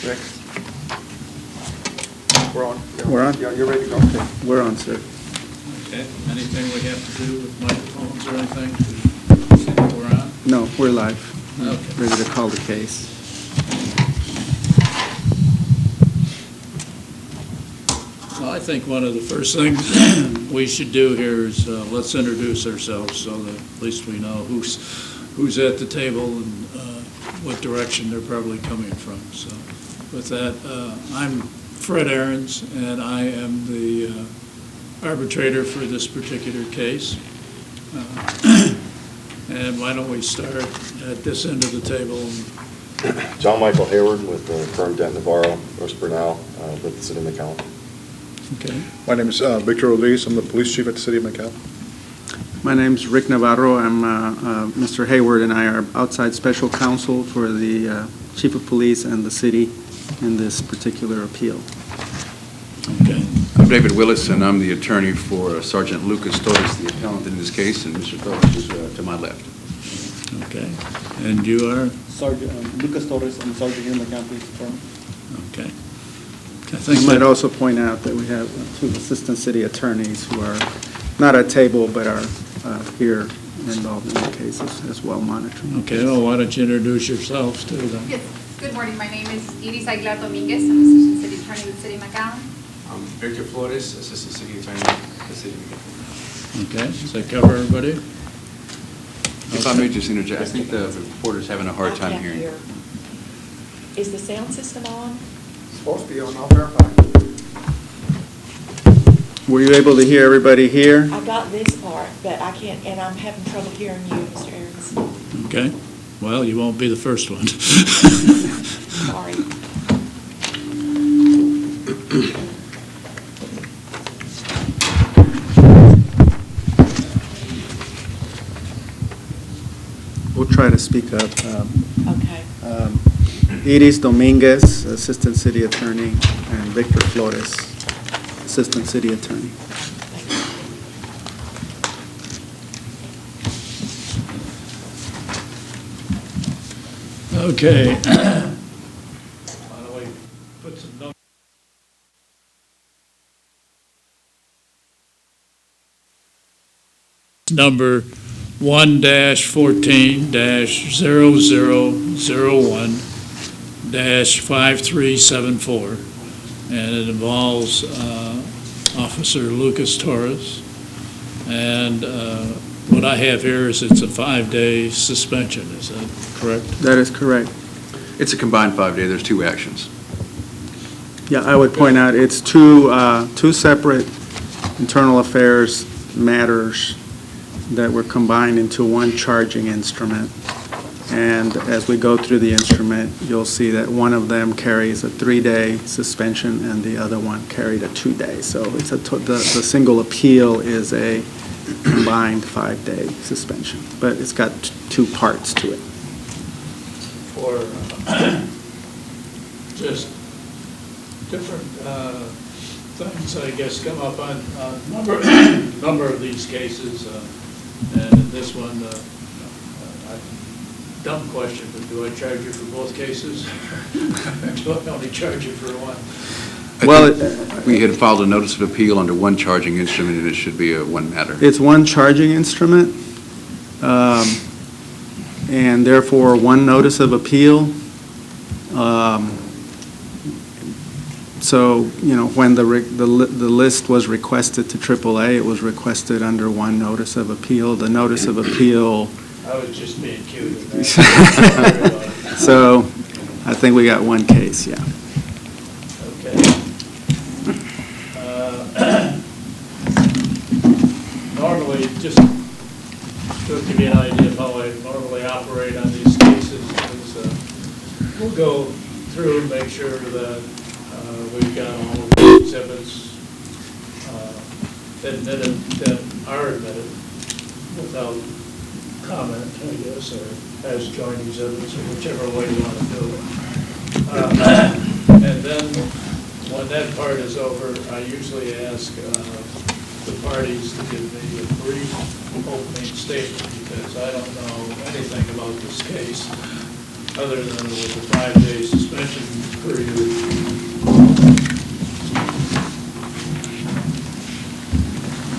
Rick? We're on. We're on? Yeah, you're ready to go. Okay, we're on, sir. Okay, anything we have to do with microphones or anything to see if we're on? No, we're live. Okay. Ready to call the case. Well, I think one of the first things we should do here is let's introduce ourselves so that at least we know who's at the table and what direction they're probably coming from. So with that, I'm Fred Ahrens, and I am the arbitrator for this particular case. And why don't we start at this end of the table? John Michael Hayward with the firm Dent Navarro, West Bernal, with the city of McAllen. Okay. My name is Victor Oliz. I'm the police chief at the city of McAllen. My name's Rick Navarro. I'm Mr. Hayward, and I are outside special counsel for the chief of police and the city in this particular appeal. Okay. I'm David Willis, and I'm the attorney for Sergeant Lucas Torres, the appellant in this case, and Mr. Torres is to my left. Okay. And you are? Sergeant Lucas Torres, I'm Sergeant here in McAllen Police Department. Okay. I think I might also point out that we have two assistant city attorneys who are not at table but are here involved in the case as well, monitoring. Okay, well, why don't you introduce yourselves too then? Yes. Good morning. My name is Iris Aguilar Dominguez. I'm Assistant City Attorney with the City of McAllen. I'm Victor Flores, Assistant City Attorney for the City of McAllen. Okay, does that cover everybody? If I may just interject, I think the reporter's having a hard time I can't hearing. hear. Is the sound system on? It's supposed to be on, I'll verify. Were you able to hear everybody here? I got this part, but I can't, and I'm having trouble hearing you, Mr. Ahrens. Okay, well, you won't be the first one. Sorry. We'll try to speak up. Okay. Iris Dominguez, Assistant City Attorney, and Victor Flores, Assistant City Attorney. Okay. Why don't we put some numbers? Number 1-14-0001-5374, and it involves Officer Lucas Torres. And what I have here is it's a 5-day suspension. Is that correct? That is correct. It's a combined 5-day, there's two actions. Yeah, I would point out it's two separate internal affairs matters that were combined into one charging instrument. And as we go through the instrument, you'll see that one of them carries a 3-day suspension and the other one carried a 2-day. So it's the single appeal is a combined 5-day suspension, but it's got two parts to it. For just different things, I guess, come up on number of these cases. And in this one, dumb question, but do I charge you for both cases? Do I only charge you for one? Well, We had filed a notice of appeal under one charging instrument, and it should be a one matter. it's one charging instrument, and therefore one notice of appeal. So, when the list was requested to AAA, it was requested under one notice of appeal. The notice of appeal, I was just being cute. so I think we got one case, yeah. Okay. Normally, just to give you an idea of how I normally operate on these cases, is we'll go through and make sure that we've got all of the exhibits admitted, that are admitted without comment, I guess, or as joint exhibits, or whichever way you want to do it. And then, when that part is over, I usually ask the parties to give me a brief opening statement, because I don't know anything about this case, other than it was a 5-day suspension for you.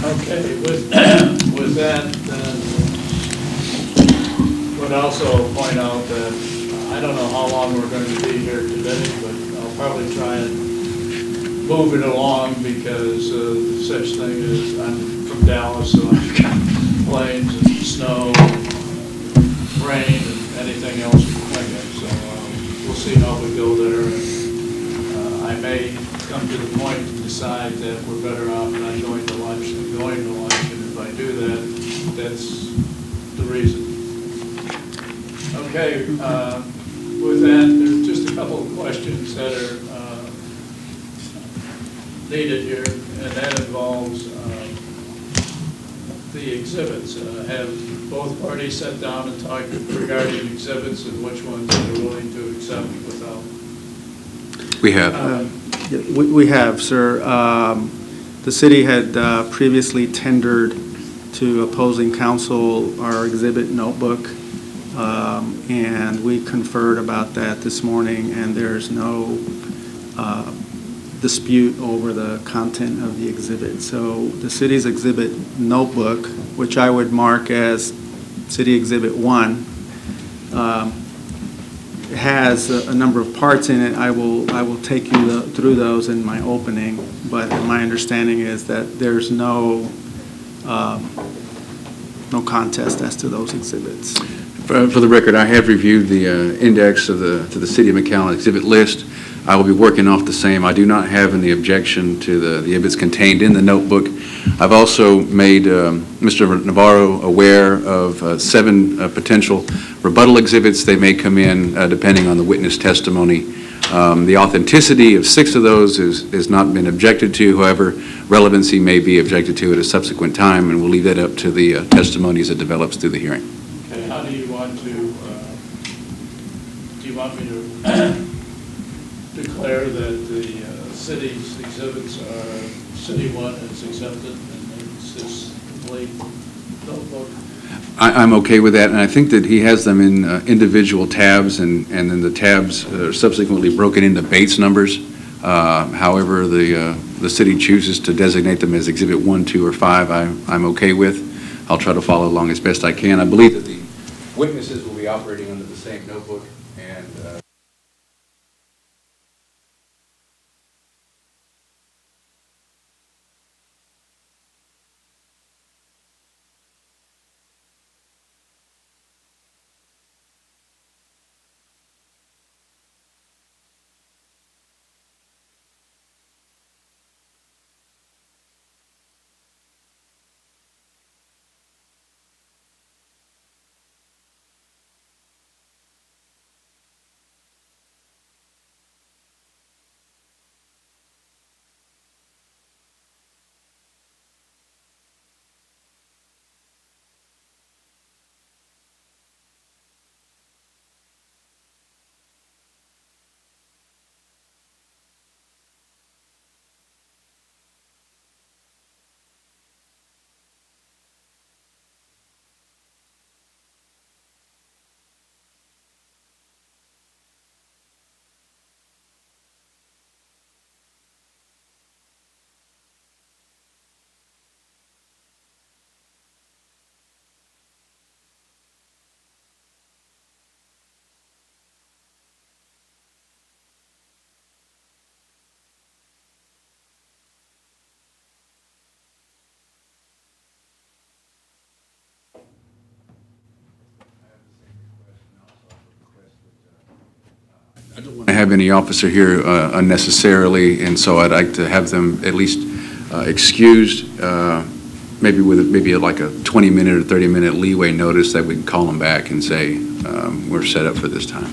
Okay, with that, would also point out that I don't know how long we're going to be here today, but I'll probably try and move it along because such thing as I'm from Dallas, so I've got plains and snow, rain, and anything else you can think of. So we'll see how we go there. And, I may come to the point to decide that we're better off not going to lunch than going to lunch. And if I do that, that's the reason. Okay, with that, there's just a couple of questions that are needed here, and that involves the exhibits. Have both parties sat down and talked regarding exhibits and which ones they're willing to accept without? We have. We have, sir. The city had previously tendered to opposing counsel our exhibit notebook, and we conferred about that this morning, and there's no dispute over the content of the exhibit. So the city's exhibit notebook, which I would mark as City Exhibit 1, has a number of parts in it. I will take you through those in my opening, but my understanding is that there's no contest as to those exhibits. For the record, I have reviewed the index of to the City of McAllen exhibit list. I will be working off the same. I do not have any objection to the exhibits contained in the notebook. I've also made Mr. Navarro aware of 7 potential rebuttal exhibits. They may come in depending on the witness testimony. The authenticity of 6 of those has not been objected to. However, relevancy may be objected to at a subsequent time, and we'll leave that up to the testimony as it develops through the hearing. Okay, how do you want to, do you want me to declare that the city's exhibits are, City 1 is accepted and it's this complete notebook? I'm okay with that, and I think that he has them in individual tabs, and then the tabs are subsequently broken into Bates numbers. However, the city chooses to designate them as Exhibit 1, 2, or 5, I'm okay with. I'll try to follow along as best I can. I believe that the witnesses will be operating under the same notebook, and I don't want to have any officer here unnecessarily, and so I'd like to have them at least excused, maybe with like a 20-minute or 30-minute leeway notice that we can call them back and say, we're set up for this time.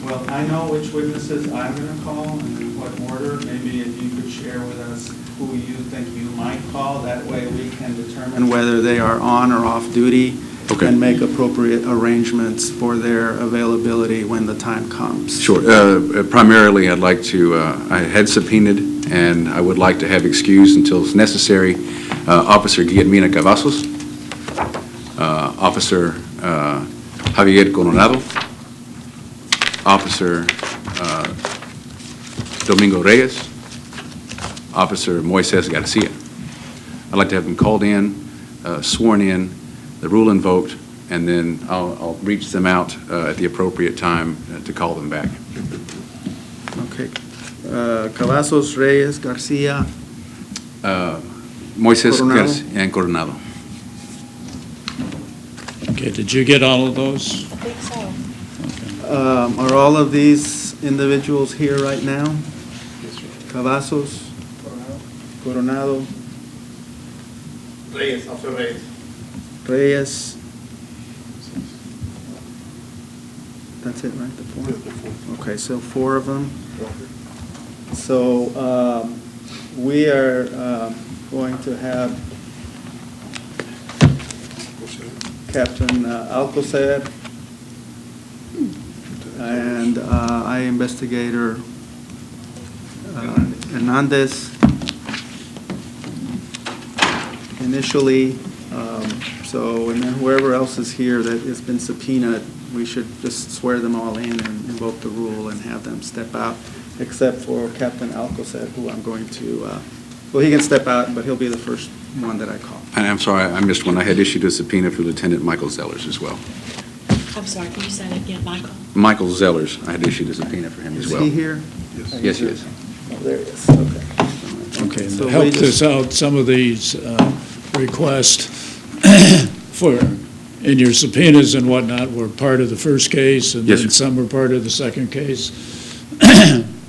Well, I know which witnesses I'm going to call and in what order. Maybe if you could share with us who you think you might call, that way we can determine whether they are on or off duty. Okay. And make appropriate arrangements for their availability when the time comes. Sure. Primarily, I'd like to, I had subpoenaed, and I would like to have excused until it's necessary, Officer Guillermina Cavazos, Officer Javier Coronado, Officer Domingo Reyes, Officer Moises Garcia. I'd like to have them called in, sworn in, the rule invoked, and then I'll reach them out at the appropriate time to call them back. Okay. Cavazos, Reyes, Garcia. Moises Coronado? Garcia and Coronado. Okay, did you get all of those? I think so. Are all of these individuals here right now? Cavazos, Coronado, Reyes, Officer Reyes. Reyes. That's it, right? The four? Okay, so 4 of them. So we are going to have Captain Alcocer and Investigator Hernandez initially. So, and then whoever else is here that has been subpoenaed, we should just swear them all in and invoke the rule and have them step out, except for Captain Alcocer, who I'm going to, well, he can step out, but he'll be the first one that I call. And I'm sorry, I missed one. I had issued a subpoena for Lieutenant Michael Zellers as well. I'm sorry, can you say that again, Michael? Michael Zellers, I had issued a subpoena for him as Is well. he here? Yes, he is. Oh, there he is, okay. Okay, So to help we this just- out, some of these requests for, in your subpoenas and whatnot, were part of the first case, and Yes, then sir. some were part of the second case,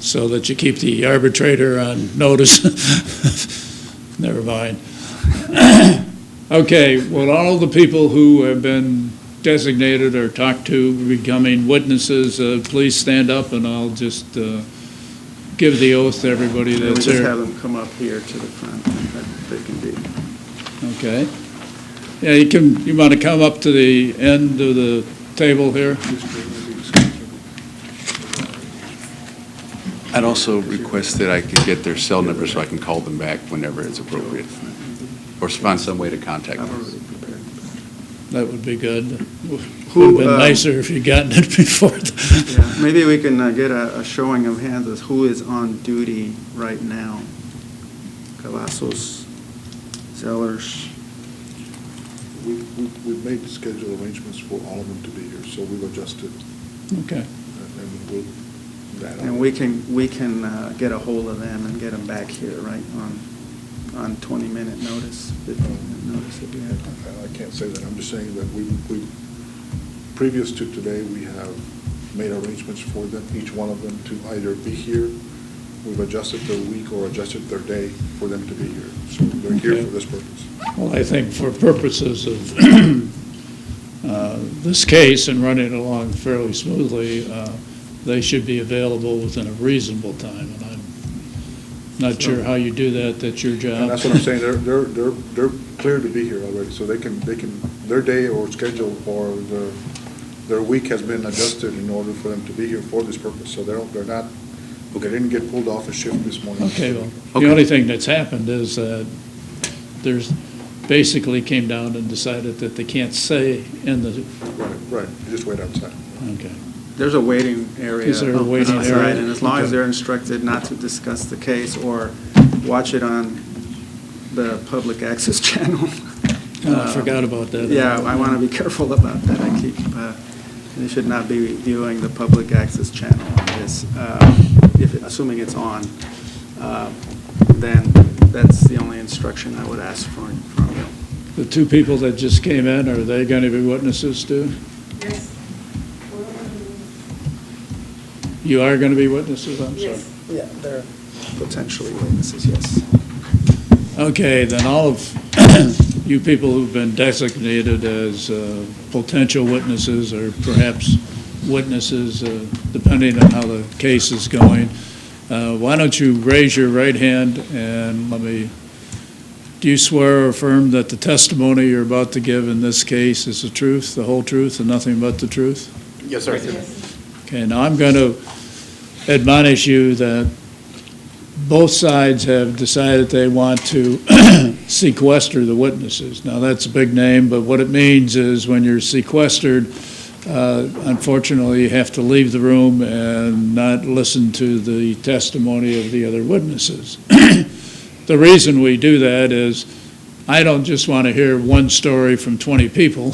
so that you keep the arbitrator on notice. Never mind. Okay, well, all the people who have been designated or talked to becoming witnesses, please stand up, and I'll just give the oath to everybody We that's just here. have them come up here to the front, that they can be. Okay. Yeah, you want to come up to the end of the table here? I'd also request that I could get their cell number so I can call them back whenever it's appropriate, or find some way to contact I've them. already prepared. That would be good. Would Who, have been nicer if you'd gotten it before. Yeah, maybe we can get a showing of hands as who is on duty right now. Cavazos, Zellers. We've made schedule arrangements for all of them to be here, so we've adjusted, Okay. and we'll. And we can get a hold of them and get them back here, right, on 20-minute notice, 15-minute notice that we have. I can't say that, I'm just saying that we, previous to today, we have made arrangements for them, each one of them, to either be here, we've adjusted their week or adjusted their day for them to be here, so they're here Okay. for this purpose. Well, I think for purposes of this case and running along fairly smoothly, they should be available within a reasonable time, and I'm not sure how you do that. That's your job. And that's what I'm saying, they're clear to be here already, so they can, their day or schedule or their week has been adjusted in order for them to be here for this purpose, so they're not, they didn't get pulled off a shift this morning. Okay, well, Okay. the only thing that's happened is that there's, basically came down and decided that they can't say in the, Right, you just wait outside. okay. There's a waiting area. Is there a waiting outside, area? And as long as Okay. they're instructed not to discuss the case or watch it on the public access channel. Oh, I forgot about that. Yeah, I want to be careful about that. I keep, they should not be viewing the public access channel on this, assuming it's on. Then that's the only instruction I would ask from you. The two people that just came in, are they going to be witnesses too? Yes. You are going to be witnesses, I'm sorry? Yeah, they're potentially witnesses, yes. Okay, then all of you people who've been designated as potential witnesses or perhaps witnesses, depending on how the case is going, why don't you raise your right hand and do you swear or affirm that the testimony you're about to give in this case is the truth, the whole truth, and nothing but the truth? Yes, sir. Okay, now I'm going to admonish you that both sides have decided they want to sequester the witnesses. Now, that's a big name, but what it means is when you're sequestered, unfortunately, you have to leave the room and not listen to the testimony of the other witnesses. The reason we do that is I don't just want to hear one story from 20 people.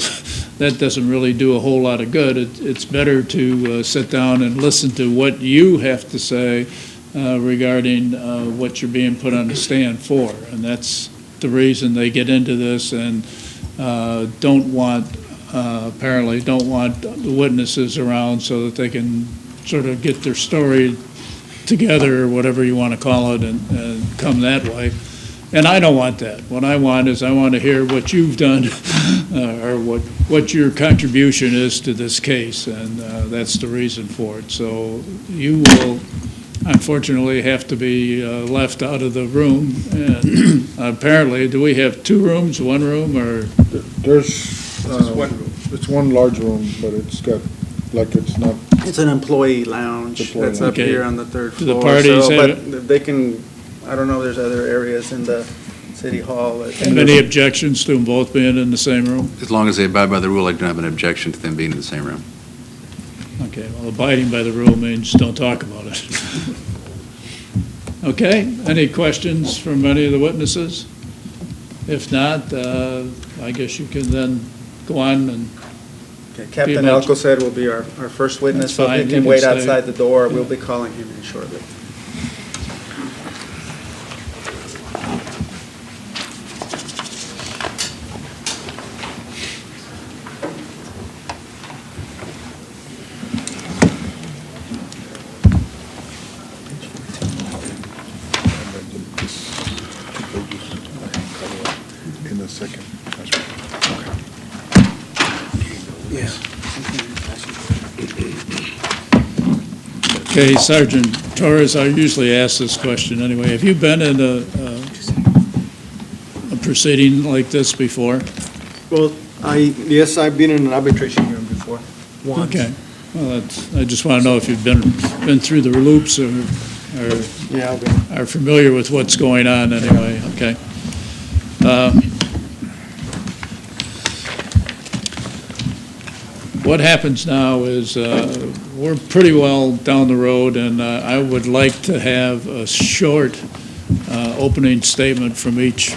That doesn't really do a whole lot of good. It's better to sit down and listen to what you have to say regarding what you're being put on the stand for. And that's the reason they get into this and apparently don't want the witnesses around so that they can sort of get their story together, or whatever you want to call it, and come that way. And I don't want that. What I want is I want to hear what you've done or what your contribution is to this case, and that's the reason for it. So you will unfortunately have to be left out of the room. And apparently, do we have two rooms, one room, or? There's, it's one large room, but it's got, like, it's not, It's an employee lounge Employee that's up lounge. here on the third Do the floor. parties so- have But they can, I don't know, there's other areas in the city hall. Have any objections to them both being in the same room? As long as they abide by the rule, I don't have an objection to them being in the same room. Okay, well, abiding by the rule means don't talk about it. Okay, any questions from any of the witnesses? If not, I guess you can then go on and, Okay, Captain much- Alcocer will be our first witness, That's so fine. he You can can wait stay. outside the door. We'll be calling him in shortly. in the second. okay, Sergeant Torres, I usually ask this question anyway. Have you been in a proceeding like this before? Well, yes, I've been in an arbitration hearing before, once. Okay, well, I just want to know if you've been through the loops or Yeah, I've been. are familiar with what's going on anyway, okay? What happens now is we're pretty well down the road, and I would like to have a short opening statement from each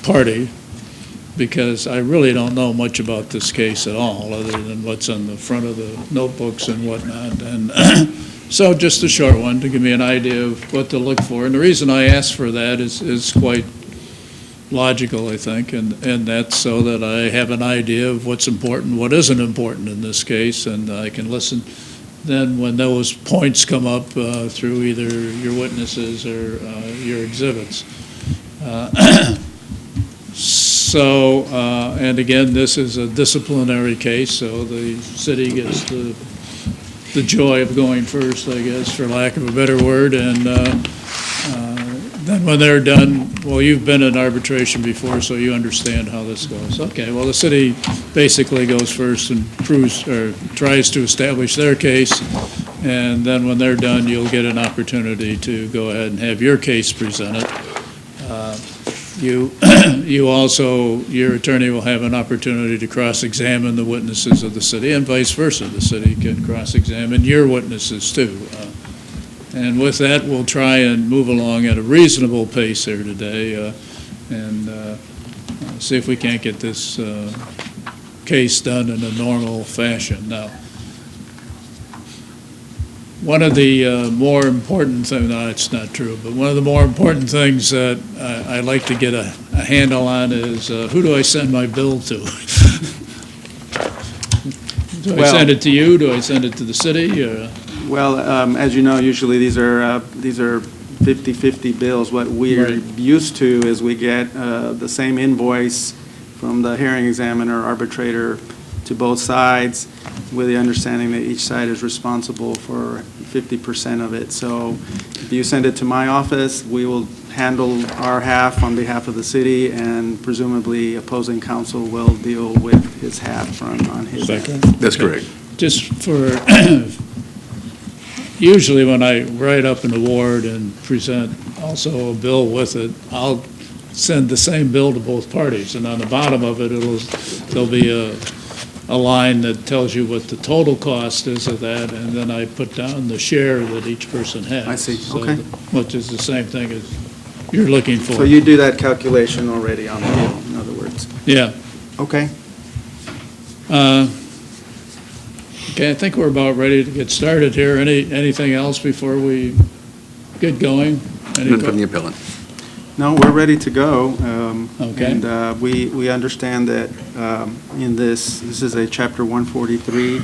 party, because I really don't know much about this case at all, other than what's on the front of the notebooks and whatnot. And so just a short one to give me an idea of what to look for. And the reason I ask for that is quite logical, I think, and that's so that I have an idea of what's important, what isn't important in this case, and I can listen then when those points come up through either your witnesses or your exhibits. So, and again, this is a disciplinary case, so the city gets the joy of going first, I guess, for lack of a better word, and then when they're done, well, you've been in arbitration before, so you understand how this goes. Okay, well, the city basically goes first and proves, or tries to establish their case, and then when they're done, you'll get an opportunity to go ahead and have your case presented. You also, your attorney will have an opportunity to cross-examine the witnesses of the city, and vice versa. The city can cross-examine your witnesses, too. And with that, we'll try and move along at a reasonable pace here today and see if we can't get this case done in a normal fashion. Now, one of the more important things, no, it's not true, but one of the more important things that I like to get a handle on is who do I send my bill to? Do I send it to you? Do I send it to the city? Well, as you know, usually these are 50/50 bills. What we're used to is we get the same invoice from the hearing examiner, arbitrator, to both sides, with the understanding that each side is responsible for 50% of it. So if you send it to my office, we will handle our half on behalf of the city, and presumably opposing counsel will deal with his half on his end. That's correct. Just for, usually when I write up an award and present also a bill with it, I'll send the same bill to both parties, and on the bottom of it, there'll be a line that tells you what the total cost is of that, and then I put down the share that each person has. I see. So Okay. Which is the same thing as you're looking for. So you do that calculation already on the deal, in other words? Yeah. Okay. Okay, I think we're about ready to get started here. Anything else before we get going? None from the appellant. No, we're ready to go. Okay. And we understand that in this is a Chapter 143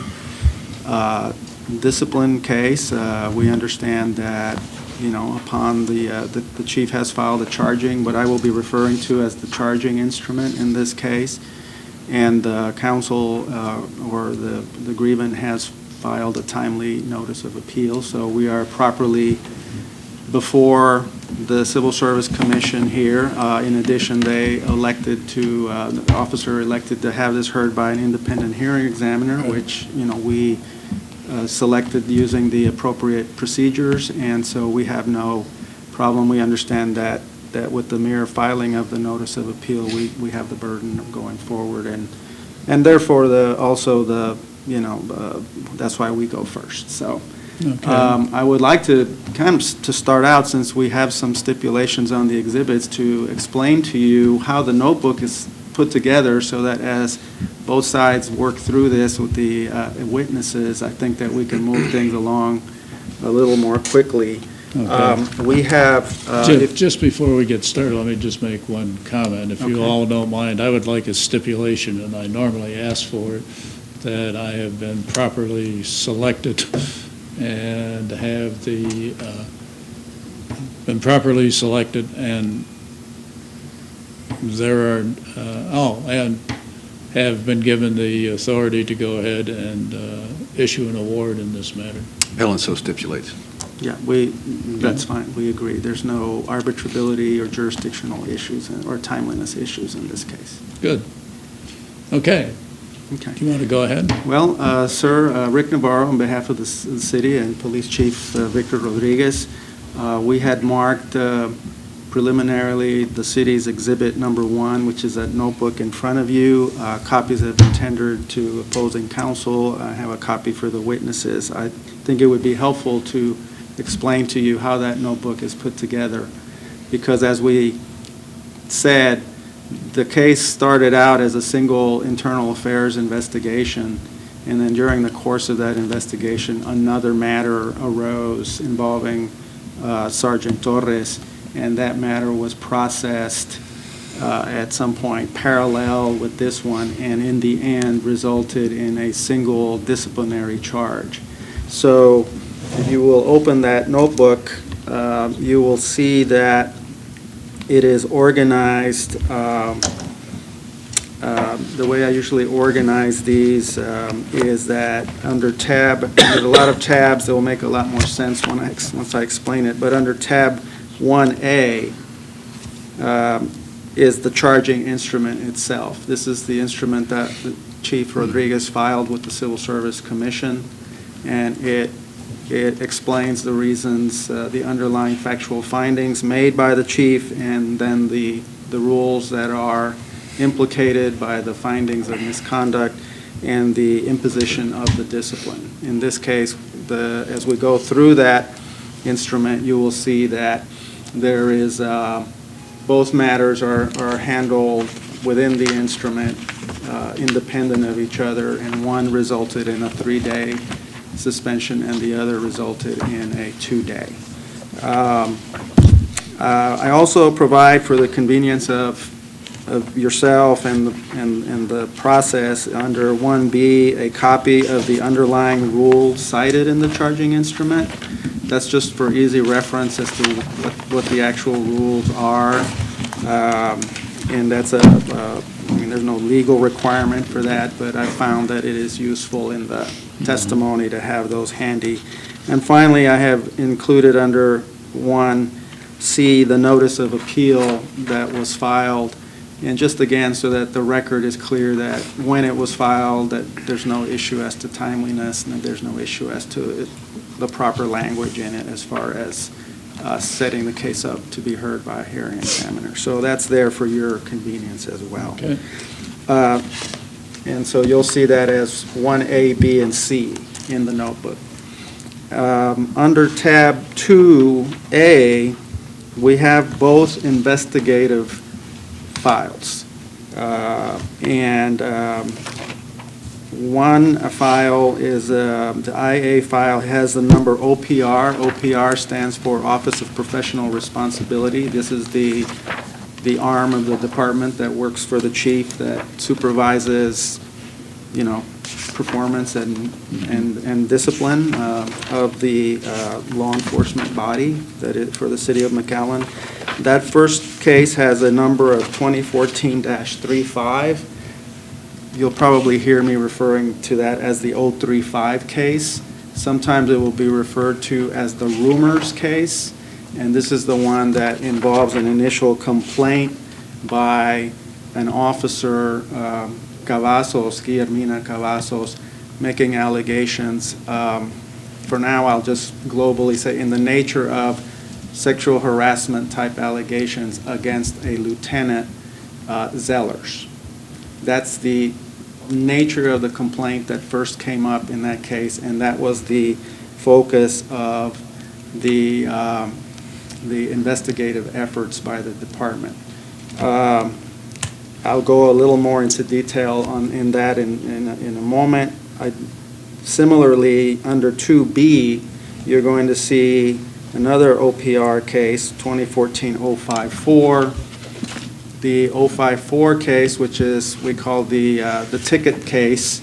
discipline case. We understand that, upon the chief has filed a charging, what I will be referring to as the charging instrument in this case, and counsel or the grievant has filed a timely notice of appeal. So we are properly before the Civil Service Commission here. In addition, they elected to, the officer elected to have this heard by an independent hearing examiner, which, we selected using the appropriate procedures, and so we have no problem. We understand that with the mere filing of the notice of appeal, we have the burden of going forward, and therefore that's why we go first. So. Okay. I would like to to start out, since we have some stipulations on the exhibits, to explain to you how the notebook is put together so that as both sides work through this with the witnesses, I think that we can move things along a little more quickly. Okay. We have... Just before we get started, let me just make one comment. If you Okay. all don't mind, I would like a stipulation, and I normally ask for it, that I have been properly selected and have been properly selected, and and have been given the authority to go ahead and issue an award in this matter. Appellant so stipulates. Yeah, that's fine, we agree. There's no arbitrability or jurisdictional issues or timeliness issues in this case. Good. Okay. Okay. Do you want to go ahead? Well, sir, Rick Navarro, on behalf of the city and Police Chief Victor Rodriguez, we had marked preliminarily the city's Exhibit Number 1, which is that notebook in front of you. Copies have been tendered to opposing counsel. I have a copy for the witnesses. I think it would be helpful to explain to you how that notebook is put together, because as we said, the case started out as a single internal affairs investigation, and then during the course of that investigation, another matter arose involving Sergeant Torres, and that matter was processed at some point parallel with this one, and in the end resulted in a single disciplinary charge. So if you will open that notebook, you will see that it is organized, the way I usually organize these is that under tab, there's a lot of tabs that will make a lot more sense once I explain it, but under tab 1A is the charging instrument itself. This is the instrument that Chief Rodriguez filed with the Civil Service Commission, and it explains the reasons, the underlying factual findings made by the chief, and then the rules that are implicated by the findings of misconduct and the imposition of the discipline. In this case, as we go through that instrument, you will see that there is, both matters are handled within the instrument, independent of each other, and one resulted in a 3-day suspension and the other resulted in a 2-day. I also provide, for the convenience of yourself and the process, under 1B, a copy of the underlying rules cited in the charging instrument. That's just for easy reference as to what the actual rules are. And that's there's no legal requirement for that, but I found that it is useful in the testimony to have those handy. And finally, I have included under 1C the notice of appeal that was filed, and just again so that the record is clear that when it was filed, that there's no issue as to timeliness and that there's no issue as to the proper language in it as far as setting the case up to be heard by a hearing examiner. So that's there for your convenience as well. Okay. And so you'll see that as 1A, B, and C in the notebook. Under tab 2A, we have both investigative files. And one file is, the IA file has the number OPR. OPR stands for Office of Professional Responsibility. This is the arm of the department that works for the chief that supervises, performance and discipline of the law enforcement body for the city of McAllen. That first case has a number of 2014-35. You'll probably hear me referring to that as the 035 case. Sometimes it will be referred to as the rumors case, and this is the one that involves an initial complaint by an officer, Cavazos, Guillermina Cavazos, making allegations. For now, I'll just globally say in the nature of sexual harassment type allegations against a Lieutenant Zellers. That's the nature of the complaint that first came up in that case, and that was the focus of the investigative efforts by the department. I'll go a little more into detail in that in a moment. Similarly, under 2B, you're going to see another OPR case, 2014-054. The 054 case, which is we call the ticket case,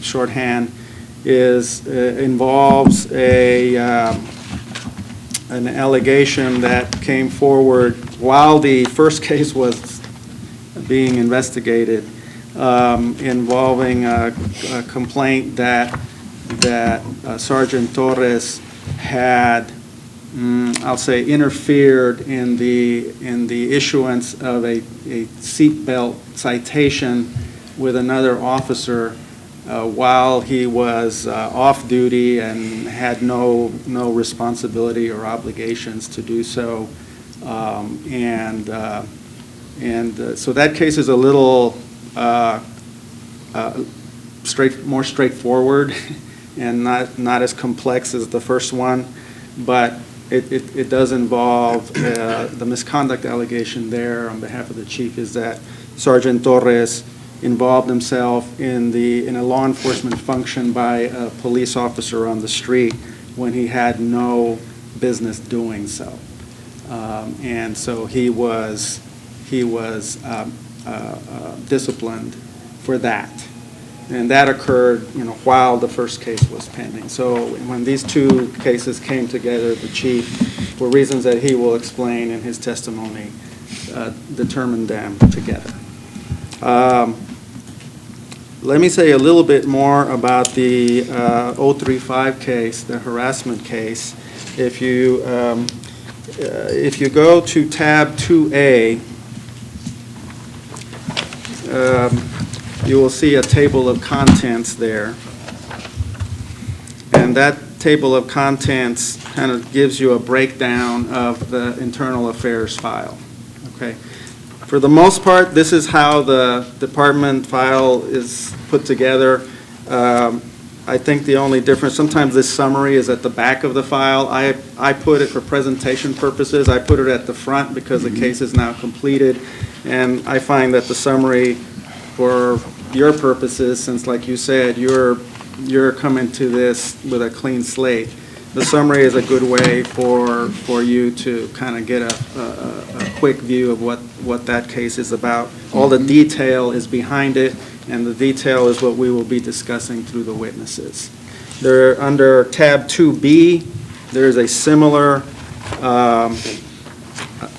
shorthand, involves an allegation that came forward while the first case was being investigated, involving a complaint that Sergeant Torres had, I'll say, interfered in the issuance of a seatbelt citation with another officer while he was off duty and had no responsibility or obligations to do so. So that case is a little more straightforward and not as complex as the first one, but it does involve the misconduct allegation there on behalf of the chief is that Sergeant Torres involved himself in a law enforcement function by a police officer on the street when he had no business doing so. And so he was disciplined for that. And that occurred, while the first case was pending. So when these two cases came together, the chief, for reasons that he will explain in his testimony, determined them together. Let me say a little bit more about the 035 case, the harassment case. If you go to tab 2A, you will see a table of contents there. And that table of contents kind of gives you a breakdown of the internal affairs file. Okay. For the most part, this is how the department file is put together. I think the only difference, sometimes this summary is at the back of the file. I put it for presentation purposes. I put it at the front because the case is now completed. And I find that the summary, for your purposes, since like you said, you're coming to this with a clean slate, the summary is a good way for you to kind of get a quick view of what that case is about. All the detail is behind it, and the detail is what we will be discussing through the witnesses. Under tab 2B, there is a similar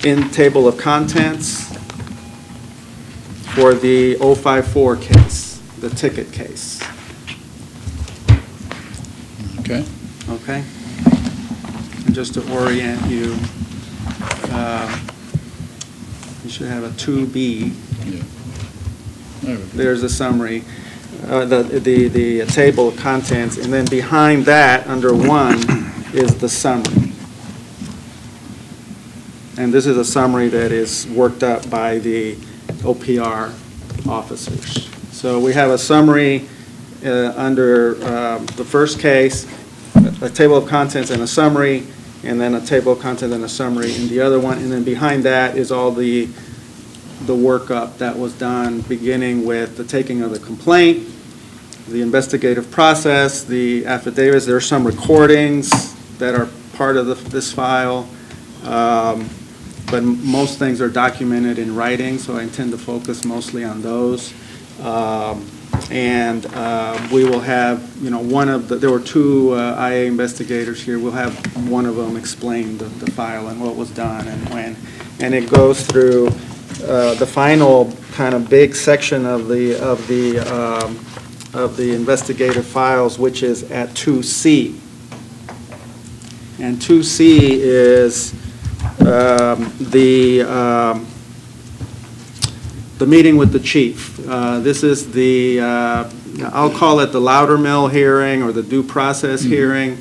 in table of contents for the 054 case, the ticket case. Okay. Okay? And just to orient you, you should have a 2B. Yeah. There's a summary, the table of contents, and then behind that, under 1, is the summary. And this is a summary that is worked up by the OPR officers. So we have a summary under the first case, a table of contents and a summary, and then a table of contents and a summary in the other one. And then behind that is all the workup that was done, beginning with the taking of the complaint, the investigative process, the affidavits. There are some recordings that are part of this file, but most things are documented in writing, so I intend to focus mostly on those. And we will have, there were two IA investigators here. We'll have one of them explain the file and what was done and when. And it goes through the final kind of big section of the investigative files, which is at 2C. And 2C is the meeting with the chief. This is I'll call it the Loudermill hearing or the due process hearing.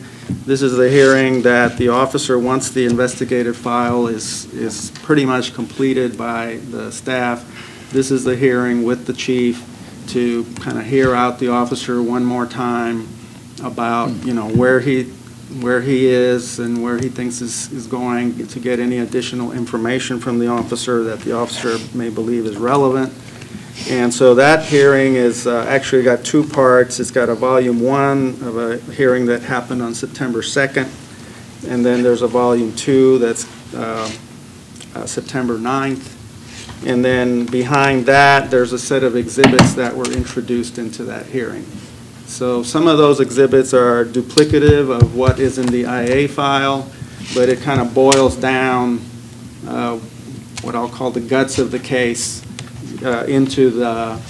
This is the hearing that the officer, once the investigative file is pretty much completed by the staff, this is the hearing with the chief to kind of hear out the officer one more time about, where he is and where he thinks is going, to get any additional information from the officer that the officer may believe is relevant. And so that hearing is actually got two parts. It's got a volume 1 of a hearing that happened on September 2nd, and then there's a volume 2 that's September 9th. And then behind that, there's a set of exhibits that were introduced into that hearing. So some of those exhibits are duplicative of what is in the IA file, but it kind of boils down what I'll call the guts of the case into the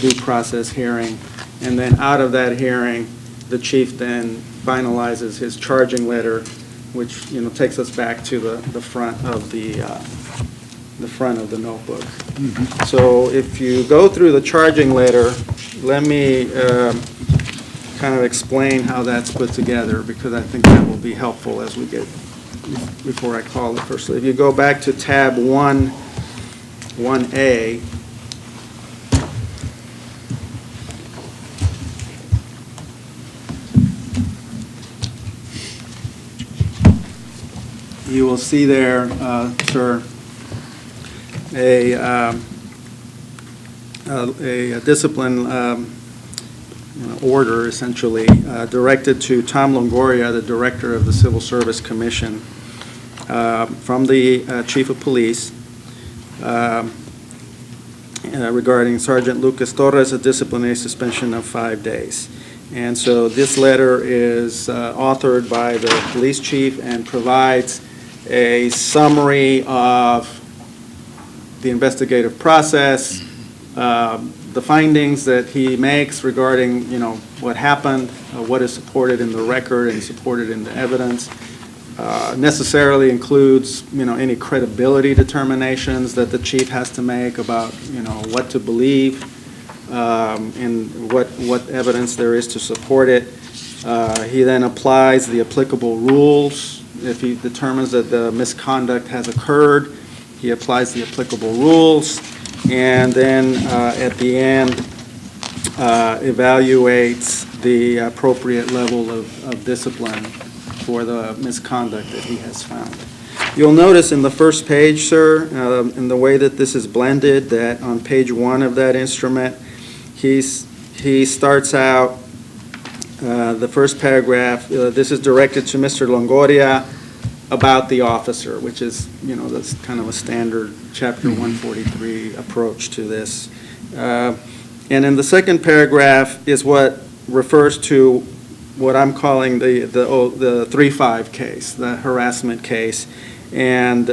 due process hearing. And then out of that hearing, the chief then finalizes his charging letter, which takes us back to the front of the notebook. Mm-hmm. So if you go through the charging letter, let me kind of explain how that's put together, because I think that will be helpful as we get, before I call it first. If you go back to tab 1A, you will see there, sir, a discipline order, essentially, directed to Tom Longoria, the Director of the Civil Service Commission, from the Chief of Police, regarding Sergeant Lucas Torres, a disciplinary suspension of 5 days. And so this letter is authored by the police chief and provides a summary of the investigative process, the findings that he makes regarding, what happened, what is supported in the record and supported in the evidence. Necessarily includes, any credibility determinations that the chief has to make about, what to believe and what evidence there is to support it. He then applies the applicable rules. If he determines that the misconduct has occurred, he applies the applicable rules, and then at the end evaluates the appropriate level of discipline for the misconduct that he has found. You'll notice in the first page, sir, in the way that this is blended, that on page 1 of that instrument, he starts out the first paragraph. This is directed to Mr. Longoria about the officer, which is, that's kind of a standard Chapter 143 approach to this. And in the second paragraph is what refers to what I'm calling the 3-5 case, the harassment case. And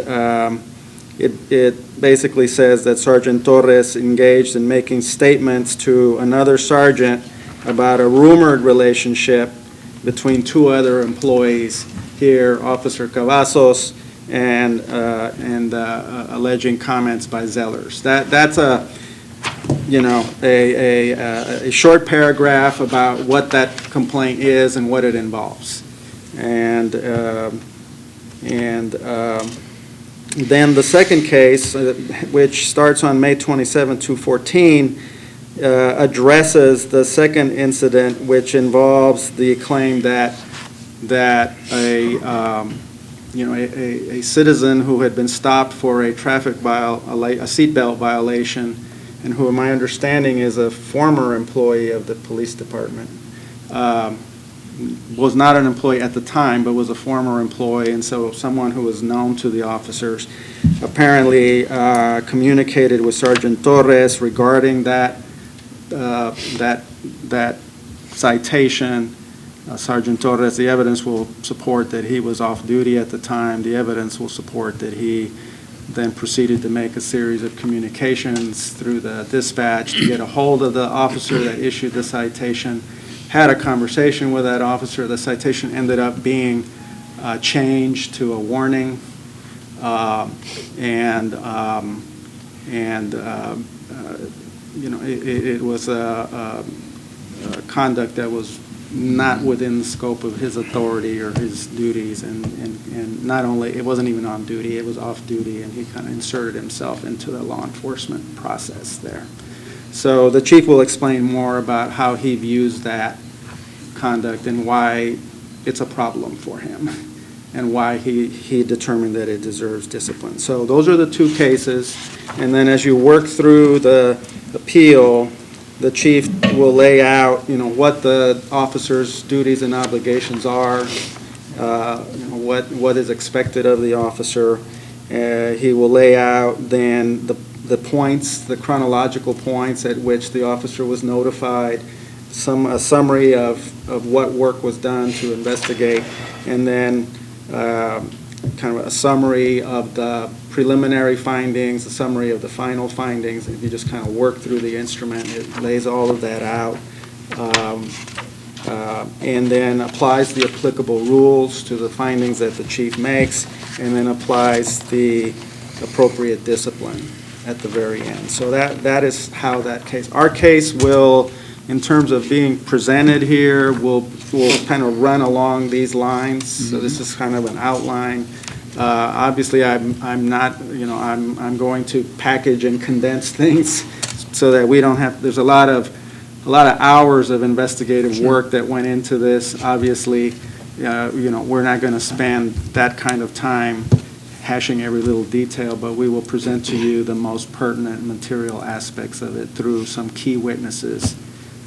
it basically says that Sergeant Torres engaged in making statements to another sergeant about a rumored relationship between 2 other employees here, Officer Cavazos and alleging comments by Zellers. That's a short paragraph about what that complaint is and what it involves. And then the second case, which starts on May 27, 2014, addresses the second incident, which involves the claim that a citizen who had been stopped for a traffic a seatbelt violation, and who, in my understanding, is a former employee of the police department, was not an employee at the time, but was a former employee, and so someone who was known to the officers, apparently communicated with Sergeant Torres regarding that citation. Sergeant Torres, the evidence will support that he was off duty at the time. The evidence will support that he then proceeded to make a series of communications through the dispatch to get a hold of the officer that issued the citation, had a conversation with that officer. The citation ended up being changed to a warning, it was a conduct that was not within the scope of his authority or his duties, and not only, it wasn't even on duty, it was off duty, and he kind of inserted himself into the law enforcement process there. So the chief will explain more about how he views that conduct and why it's a problem for him, and why he determined that it deserves discipline. So those are the two cases, and then as you work through the appeal, the chief will lay out, what the officer's duties and obligations are, what is expected of the officer. He will lay out then the points, the chronological points at which the officer was notified, a summary of what work was done to investigate, and then kind of a summary of the preliminary findings, a summary of the final findings. If you just kind of work through the instrument, it lays all of that out, and then applies the applicable rules to the findings that the chief makes, and then applies the appropriate discipline at the very end. So that is how that case, our case will, in terms of being presented here, will kind of run along these lines. So this is kind of an outline. Obviously, I'm not, I'm going to package and condense things so that we don't have, there's a lot of hours of investigative work that went into this. Obviously, we're not going to spend that kind of time hashing every little detail, but we will present to you the most pertinent material aspects of it through some key witnesses,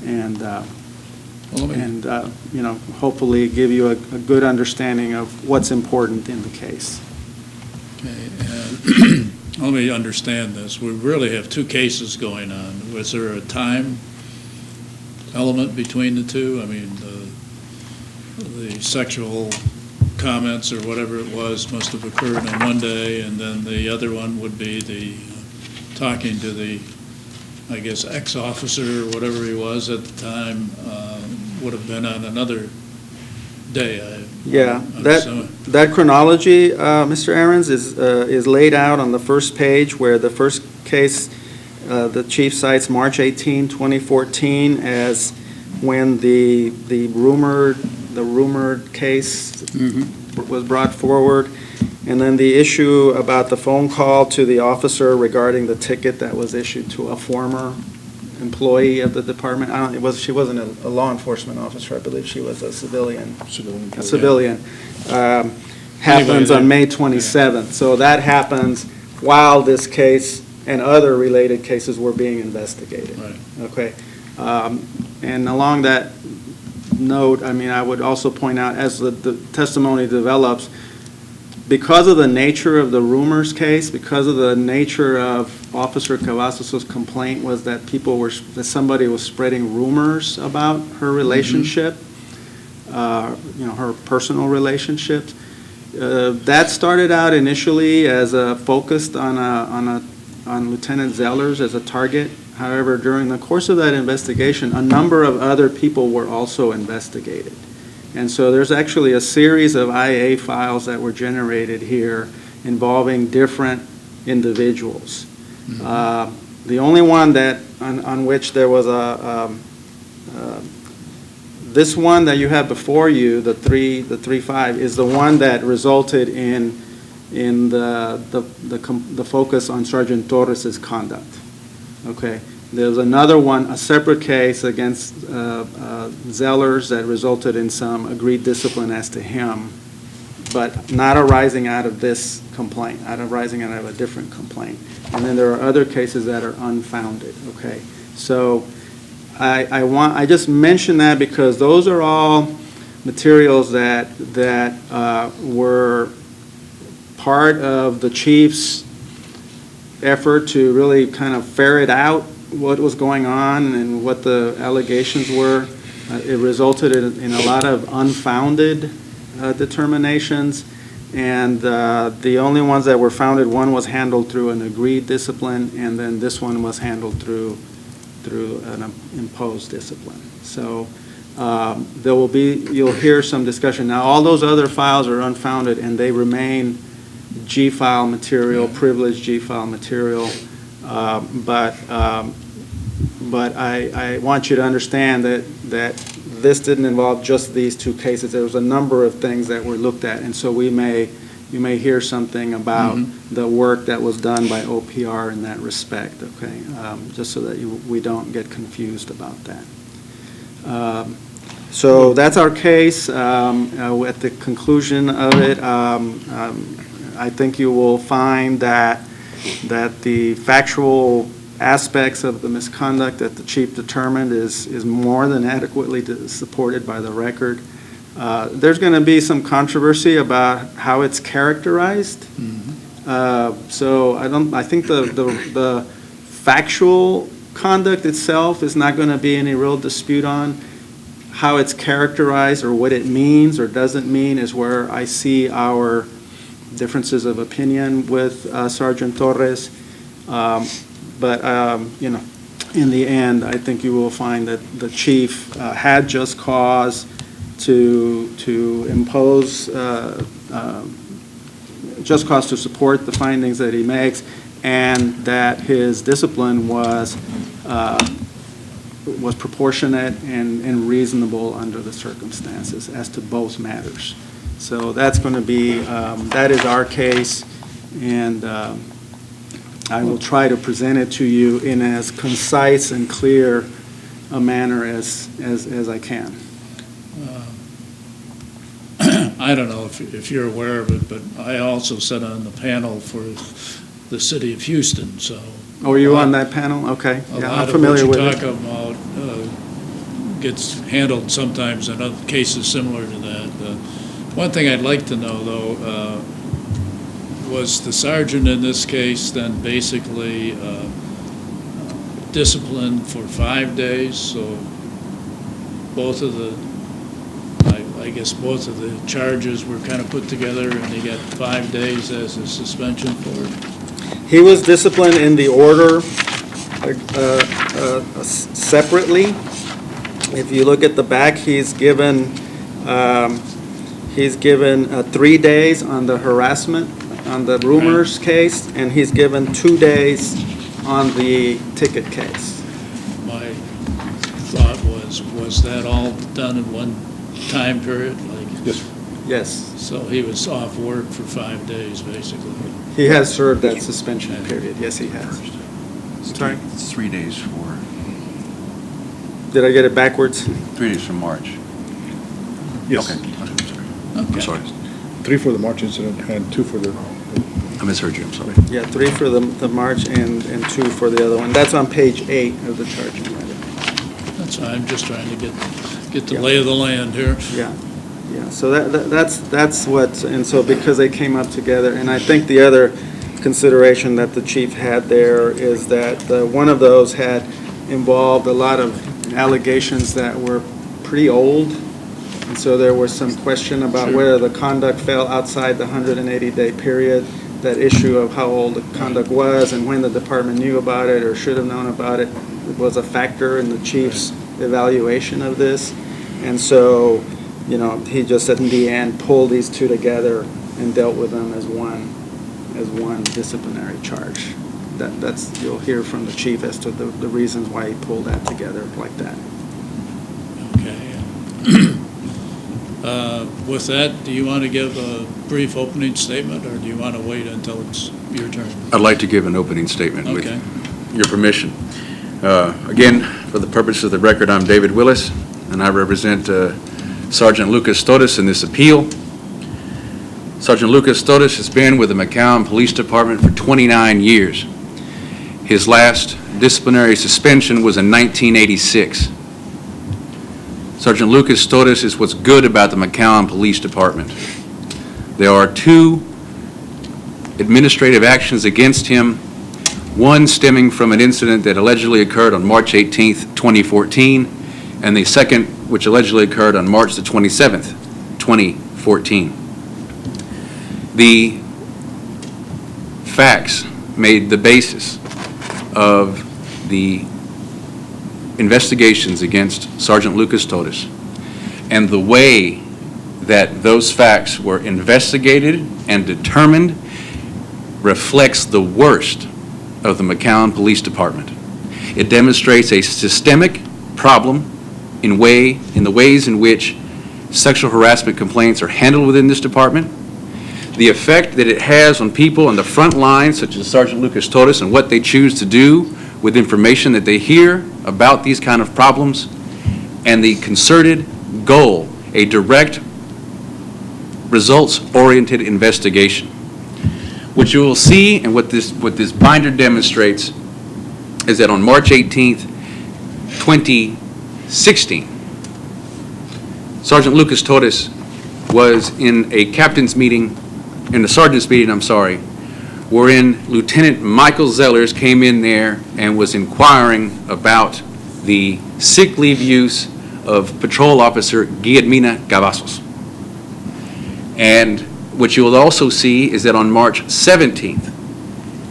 and hopefully give you a good understanding of what's important in the case. Okay, let me understand this. We really have two cases going on. Was there a time element between the two? I mean, the sexual comments or whatever it was must have occurred on one day, and then the other one would be the talking to the, I guess, ex-officer or whatever he was at the time, would have been on another day. That chronology, Mr. Ahrens, is laid out on the first page, where the first case, the chief cites March 18, 2014 as when the rumored case was brought forward, and then the issue about the phone call to the officer regarding the ticket that was issued to a former employee of the department. She wasn't a law enforcement officer. I believe she was a civilian. Happens on May 27th. So that happens while this case and other related cases were being investigated. Right. Okay. And along that note, I would also point out, as the testimony develops, because of the nature of the rumors case, because of the nature of Officer Cavazos' complaint was that somebody was spreading rumors about her relationship, her personal relationships. That started out initially as focused on Lieutenant Zellers as a target. However, during the course of that investigation, a number of other people were also investigated. And so there's actually a series of IA files that were generated here involving different individuals. The only one that on which there was this one that you have before you, the 3.5, is the one that resulted in the focus on Sergeant Torres's conduct. Okay. There's another one, a separate case against Zellers that resulted in some agreed discipline as to him, but not arising out of this complaint, arising out of a different complaint. And then there are other cases that are unfounded, okay? So I just mention that because those are all materials that were part of the chief's effort to really kind of ferret out what was going on and what the allegations were. It resulted in a lot of unfounded determinations, and the only ones that were founded, one was handled through an agreed discipline, and then this one was handled through an imposed discipline. So there will be, you'll hear some discussion. Now, all those other files are unfounded, and they remain G-file material, privileged G-file material, but I want you to understand that this didn't involve just these two cases. There was a number of things that were looked at, and so you may hear something about the work that was done by OPR in that respect, okay? Just so that we don't get confused about that. So that's our case. At the conclusion of it, I think you will find that the factual aspects of the misconduct that the chief determined is more than adequately supported by the record. There's going to be some controversy about how it's characterized. So I think the factual conduct itself is not going to be any real dispute on. How it's characterized or what it means or doesn't mean is where I see our differences of opinion with Sergeant Torres. But in the end, I think you will find that the chief had just cause to impose, just cause to support the findings that he makes, and that his discipline was proportionate and reasonable under the circumstances as to both matters. So that's going to be, that is our case, and I will try to present it to you in as concise and clear a manner as I can. I don't know if you're aware of it, but I also sat on the panel for the city of Houston, so. Oh, were you on that panel? Okay. Yeah, I'm familiar with it. A lot of what you talk about gets handled sometimes in other cases similar to that. One thing I'd like to know, though, was the sergeant in this case then basically disciplined for 5 days, so both of the, I guess both of the charges were kind of put together, and he got 5 days as a suspension for it? He was disciplined in the order separately. If you look at the back, he's given 3 days on the harassment, on the rumors case, and he's given 2 days on the ticket case. My thought was that all done in one time period? Yes. So he was off work for 5 days, basically. He has served that suspension period. Yes, he has. Sorry? It's 3 days for, Did I get it backwards? 3 days from March. Yes. Okay. I'm sorry. 3 for the March incident and 2 for the. I misheard you, I'm sorry. Yeah, 3 for the March and 2 for the other one. That's on page 8 of the charging letter. That's why I'm just trying to get the lay of the land here. Yeah. So that's what, and so because they came up together, and I think the other consideration that the chief had there is that one of those had involved a lot of allegations that were pretty old, and so there was some question about whether the conduct fell outside the 180-day period. That issue of how old the conduct was and when the department knew about it or should have known about it was a factor in the chief's evaluation of this, and so he just in the end pulled these two together and dealt with them as one disciplinary charge. That's you'll hear from the chief as to the reasons why he pulled that together like that. Okay. With that, do you want to give a brief opening statement, or do you want to wait until it's your turn? I'd like to give an opening statement with Okay. your permission. Again, for the purpose of the record, I'm David Willis, and I represent Sergeant Lucas Torres in this appeal. Sergeant Lucas Torres has been with the McAllen Police Department for 29 years. His last disciplinary suspension was in 1986. Sergeant Lucas Torres is what's good about the McAllen Police Department. There are 2 administrative actions against him, one stemming from an incident that allegedly occurred on March 18th, 2014, and the second which allegedly occurred on March the 27th, 2014. The facts made the basis of the investigations against Sergeant Lucas Torres, and the way that those facts were investigated and determined reflects the worst of the McAllen Police Department. It demonstrates a systemic problem in the ways in which sexual harassment complaints are handled within this department, the effect that it has on people on the front lines, such as Sergeant Lucas Torres, and what they choose to do with information that they hear about these kind of problems, and the concerted goal, a direct, results-oriented investigation. What you will see, and what this binder demonstrates, is that on March 18th, 2016, Sergeant Lucas Torres was in a captain's meeting, in the sergeant's meeting, wherein Lieutenant Michael Zellers came in there and was inquiring about the sick leave use of Patrol Officer Guillermina Cavazos. And what you will also see is that on March 17th,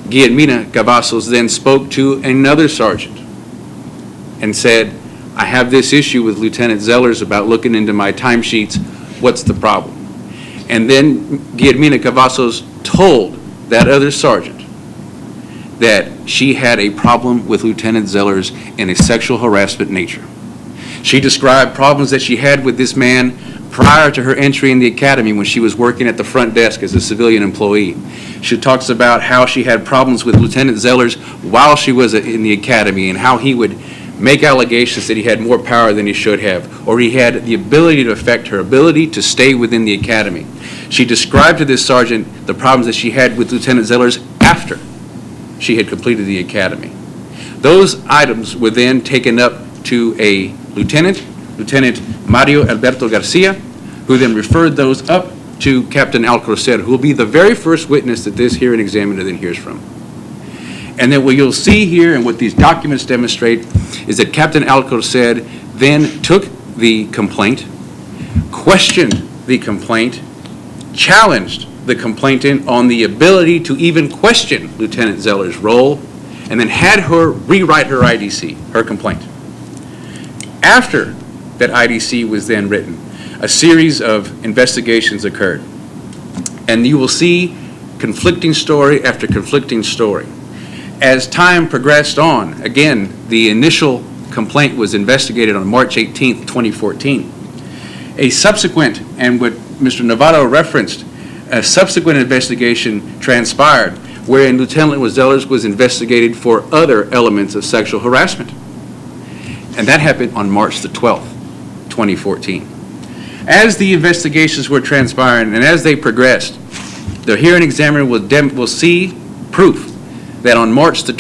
Guillermina Cavazos then spoke to another sergeant and said, I have this issue with Lieutenant Zellers about looking into my timesheets. What's the problem? And then Guillermina Cavazos told that other sergeant that she had a problem with Lieutenant Zellers in a sexual harassment nature. She described problems that she had with this man prior to her entry in the academy when she was working at the front desk as a civilian employee. She talks about how she had problems with Lieutenant Zellers while she was in the academy, and how he would make allegations that he had more power than he should have, or he had the ability to affect her ability to stay within the academy. She described to this sergeant the problems that she had with Lieutenant Zellers after she had completed the academy. Those items were then taken up to a Lieutenant Mario Alberto Garcia, who then referred those up to Captain Alcocer, who will be the very first witness that this hearing examiner then hears from. And then what you'll see here, and what these documents demonstrate, is that Captain Alcocer then took the complaint, questioned the complaint, challenged the complainant on the ability to even question Lieutenant Zellers' role, and then had her rewrite her IDC, her complaint. After that IDC was then written, a series of investigations occurred. And you will see conflicting story after conflicting story. As time progressed on, again, the initial complaint was investigated on March 18th, 2014. A subsequent, and what Mr. Navarro referenced, a subsequent investigation transpired wherein Lieutenant Zellers was investigated for other elements of sexual harassment. And that happened on March the 12th, 2014. As the investigations were transpiring and as they progressed, the hearing examiner will see proof that on May the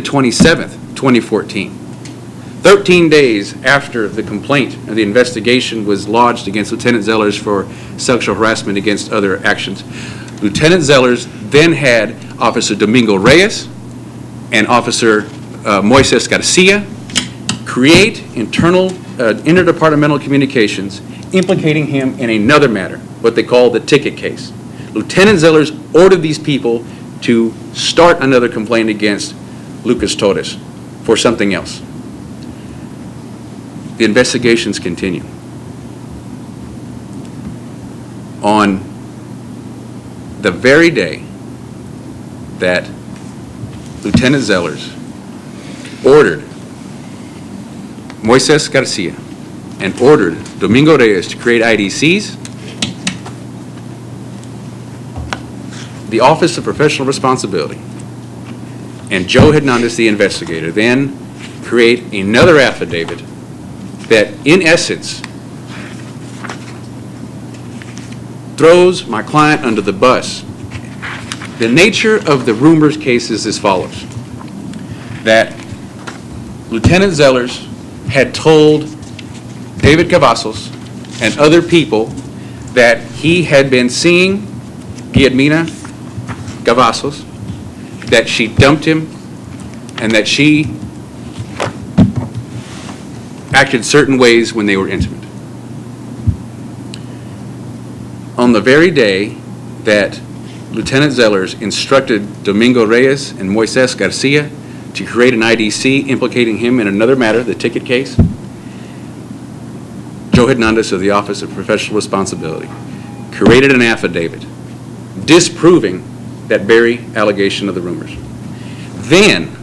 27th, 2014, 13 days after the complaint and the investigation was lodged against Lieutenant Zellers for sexual harassment against other actions, Lieutenant Zellers then had Officer Domingo Reyes and Officer Moises Garcia create interdepartmental communications implicating him in another matter, what they call the ticket case. Lieutenant Zellers ordered these people to start another complaint against Lucas Torres for something else. The investigations continue. On the very day that Lieutenant Zellers ordered Moises Garcia and ordered Domingo Reyes to create IDCs, the Office of Professional Responsibility and Joe Hernandez, the investigator, then create another affidavit that, in essence, throws my client under the bus. The nature of the rumors case is as follows: that Lieutenant Zellers had told David Cavazos and other people that he had been seeing Guillermina Cavazos, that she dumped him, and that she acted certain ways when they were intimate. On the very day that Lieutenant Zellers instructed Domingo Reyes and Moises Garcia to create an IDC implicating him in another matter, the ticket case, Joe Hernandez of the Office of Professional Responsibility created an affidavit disproving that very allegation of the rumors. Then,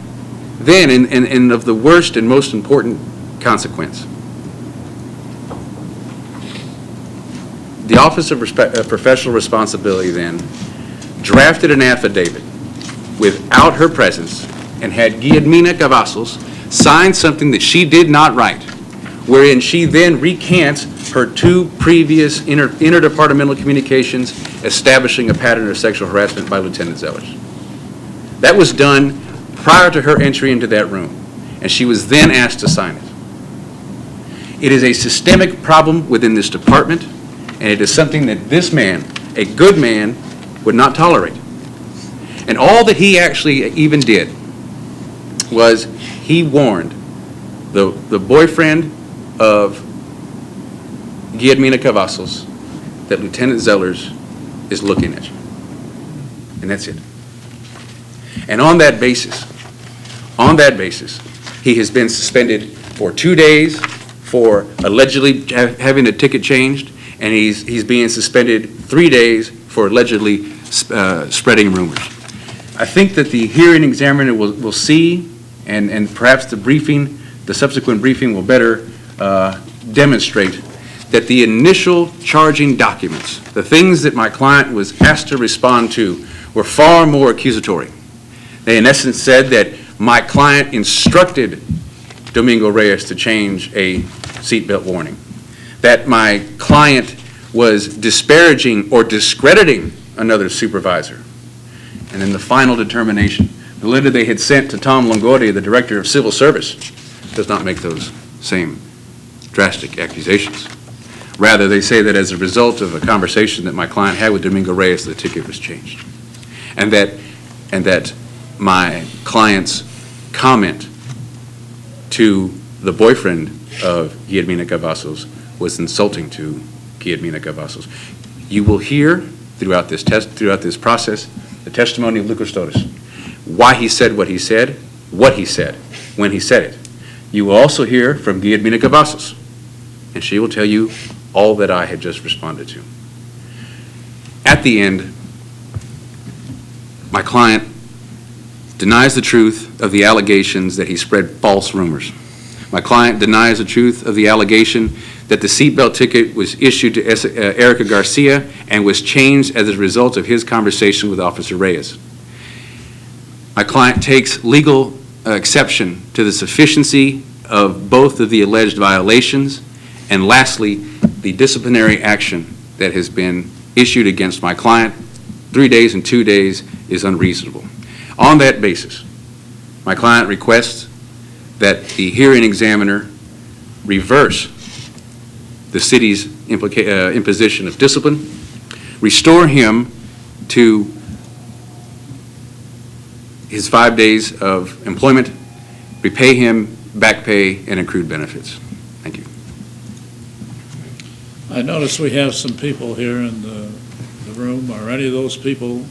and of the worst and most important consequence, the Office of Professional Responsibility then drafted an affidavit without her presence and had Guillermina Cavazos sign something that she did not write, wherein she then recants her two previous interdepartmental communications establishing a pattern of sexual harassment by Lieutenant Zellers. That was done prior to her entry into that room, and she was then asked to sign it. It is a systemic problem within this department, and it is something that this man, a good man, would not tolerate. And all that he actually even did was he warned the boyfriend of Guillermina Cavazos that Lieutenant Zellers is looking at you. And that's it. And on that basis, he has been suspended for 2 days for allegedly having a ticket changed, and he's being suspended 3 days for allegedly spreading rumors. I think that the hearing examiner will see, and perhaps the subsequent briefing will better demonstrate that the initial charging documents, the things that my client was asked to respond to, were far more accusatory. They in essence said that my client instructed Domingo Reyes to change a seatbelt warning, that my client was disparaging or discrediting another supervisor. And in the final determination, the letter they had sent to Tom Longoria, the Director of Civil Service, does not make those same drastic accusations. Rather, they say that as a result of a conversation that my client had with Domingo Reyes, the ticket was changed. And that my client's comment to the boyfriend of Guillermina Cavazos was insulting to Guillermina Cavazos. You will hear throughout this process the testimony of Lucas Torres, why he said what he said, when he said it. You will also hear from Guillermina Cavazos, and she will tell you all that I had just responded to. At the end, my client denies the truth of the allegations that he spread false rumors. My client denies the truth of the allegation that the seatbelt ticket was issued to Erica Garcia and was changed as a result of his conversation with Officer Reyes. My client takes legal exception to the sufficiency of both of the alleged violations, and lastly, the disciplinary action that has been issued against my client, 3 days and 2 days, is unreasonable. On that basis, my client requests that the hearing examiner reverse the city's imposition of discipline, restore him to his 5 days of employment, repay him back pay and accrued benefits. Thank you. I notice we have some people here in the room. Are any of those people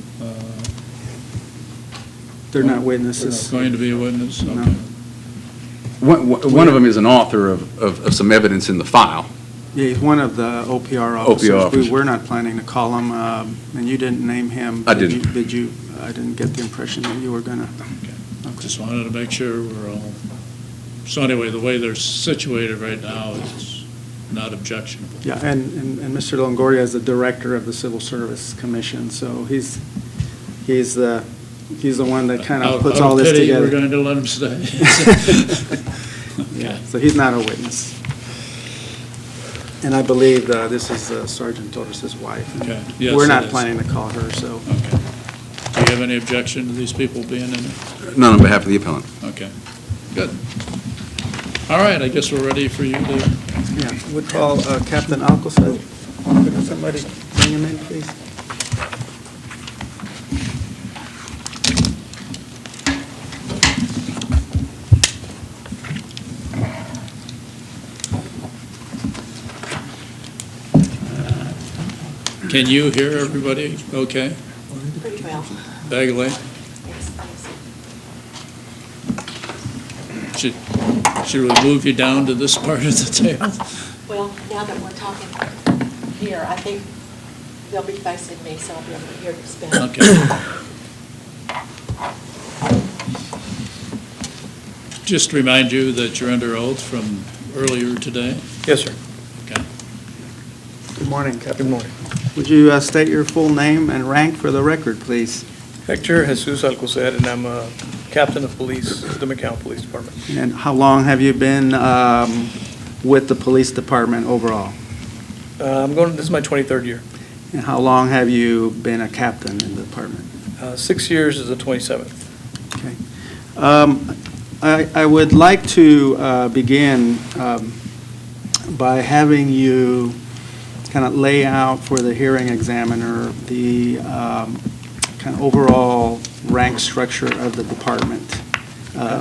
They're not witnesses. going to be a witness? No. Okay. One of them is an author of some evidence in the file. Yeah, he's one of the OPR officers. OPR officers. We're not planning to call him, and you didn't name him. I didn't. Did you? I didn't get the impression that you were going to. Just wanted to make sure we're all, so anyway, the way they're situated right now is not objectionable. Yeah, and Mr. Longoria is the director of the Civil Service Commission, so he's the one that kind of puts all this Out of pity, together. we're going to let him stay. Yeah, so he's not a witness. And I believe this is Sergeant Torres' wife. Okay. Yes, We're it not is. planning to call her, so. Okay. Do you have any objection to these people being in there? None on behalf of the appellant. Okay, good. All right, I guess we're ready for you to, Yeah, we'll call Captain Alcocer. Could somebody bring him in, please? can you hear everybody okay? Pretty well. Bagley? Yes, yes. Should we move you down to this part of the table? Well, now that we're talking here, I think they'll be facing me, so I'll be able to hear this better. Okay. Just remind you that you're under oath from earlier today. Yes, sir. Okay. Good morning, Captain. Good morning. Would you state your full name and rank for the record, please? Hector Jesus Alcocer, and I'm a captain of police at the McAllen Police Department. And how long have you been with the police department overall? This is my 23rd year. And how long have you been a captain in the department? 6 years is the 27th. Okay. I would like to begin by having you kind of lay out for the hearing examiner the kind of overall rank structure of the department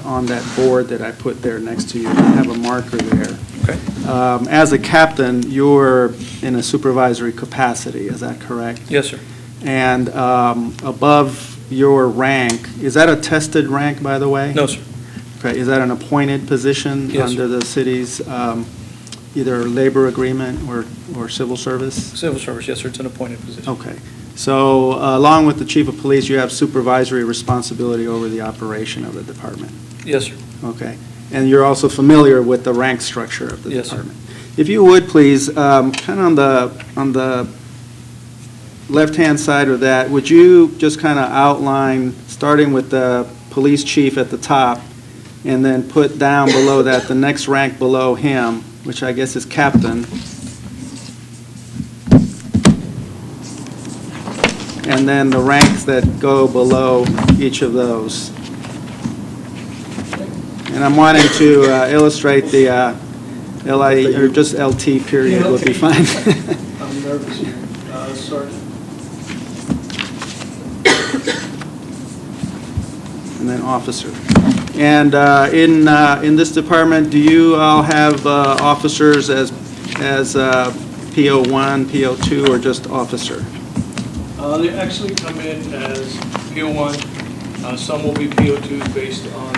on that board that I put there next to you. I have a marker there. Okay. As a captain, you're in a supervisory capacity, is that correct? Yes, sir. And above your rank, is that a tested rank, by the way? No, sir. Okay, is that an appointed position Yes, under the city's either labor agreement or civil service? Civil service, yes, sir. It's an appointed position. Okay. So along with the chief of police, you have supervisory responsibility over the operation of the department? Yes, sir. Okay. And you're also familiar with the rank structure of the Yes, sir. department? If you would, please, kind of on the left-hand side of that, would you just kind of outline, starting with the police chief at the top, and then put down below that the next rank below him, which I guess is captain, and then the ranks that go below each of those. And I'm wanting to illustrate the LI, or just LT period would be fine. I'm nervous here. Sergeant. And then officer. And in this department, do you all have officers as PO1, PO2, or just officer? They actually come in as PO1. Some will be PO2s based on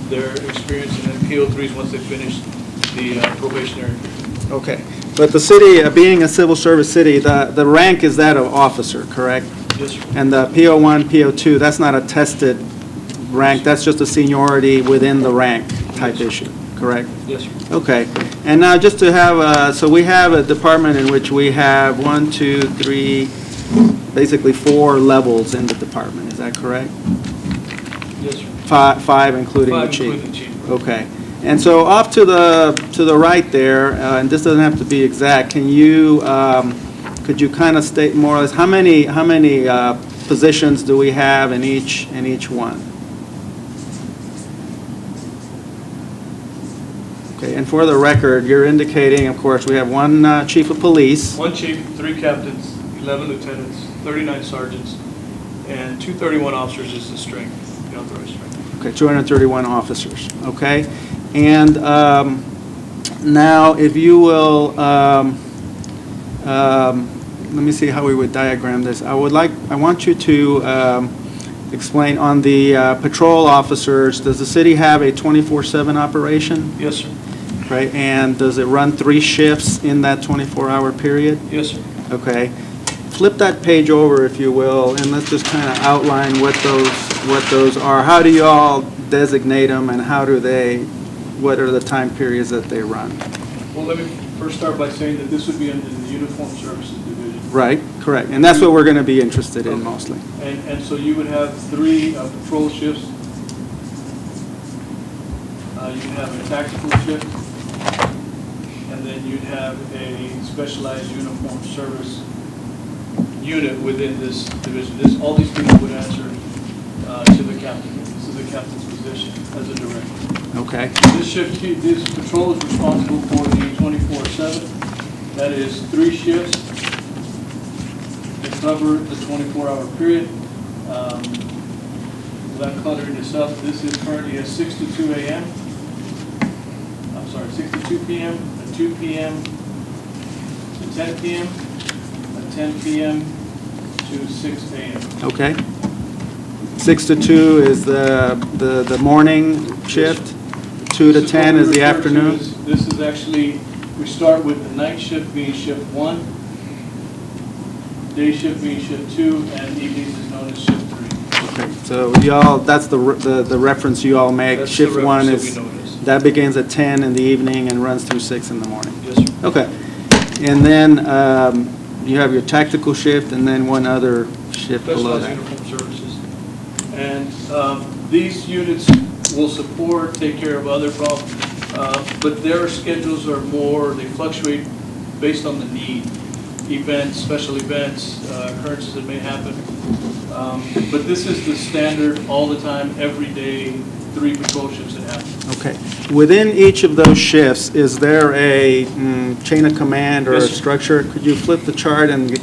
their experience, and then PO3s once they finish the probationary period. Okay. But the city, being a civil service city, the rank is that of officer, correct? Yes, sir. And the PO1, PO2, that's not a tested rank, that's just a seniority within the rank type issue, correct? Yes, sir. Okay. And now just to have, so we have a department in which we have 1, 2, 3, basically 4 levels in the department, is that correct? Yes, sir. 5 including the Five, chief? including the chief. Okay. And so off to the right there, and this doesn't have to be exact, can you, could you kind of state more or less, how many positions do we have in each one? Okay, and for the record, you're indicating, of course, we have 1 chief of police. 1 chief, 3 captains, 11 lieutenants, 39 sergeants, and 231 officers is the strength, the authorized strength. Okay, 231 officers, okay? And now, if you will, let me see how we would diagram this. I want you to explain on the patrol officers, does the city have a 24/7 operation? Yes, sir. Right, and does it run 3 shifts in that 24-hour period? Yes, sir. Okay. Flip that page over, if you will, and let's just kind of outline what those are. How do you all designate them, and what are the time periods that they run? Well, let me first start by saying that this would be under the Uniform Services Division. Right, correct. And that's what we're going to be interested in mostly. And so you would have 3 patrol shifts. you'd have a tactical shift, and then you'd have a specialized uniform service unit within this division. All these people would answer to the captain. This is the captain's position as a director. Okay. This patrol is responsible for the 24/7. That is 3 shifts that cover the 24-hour period. Without cluttering this up, this is currently at 6 to 2 a.m. I'm sorry, 6 to 2 p.m., at 2 p.m. to 10 p.m., at 10 p.m. to 6 a.m. Okay. 6 to 2 is the morning shift, 2 to This is 10 what is we the refer to afternoon? as- This is actually, we start with the night shift being shift 1, day shift being shift 2, and evenings is known as shift 3. Okay, so y'all, that's the reference you all make. That's the Shift 1 reference is, that we notice. that begins at 10 in the evening and runs through 6 in the morning. Yes, sir. Okay. And then you have your tactical shift and then one other shift below Specialized that. uniform services. And these units will support, take care of other problems, but their schedules are more, they fluctuate based on the need. Events, special events, occurrences that may happen. But this is the standard all the time, every day, 3 patrol shifts that happen. Okay. Within each of those shifts, is there a chain of command or a Yes, sir. structure? Could you flip the chart and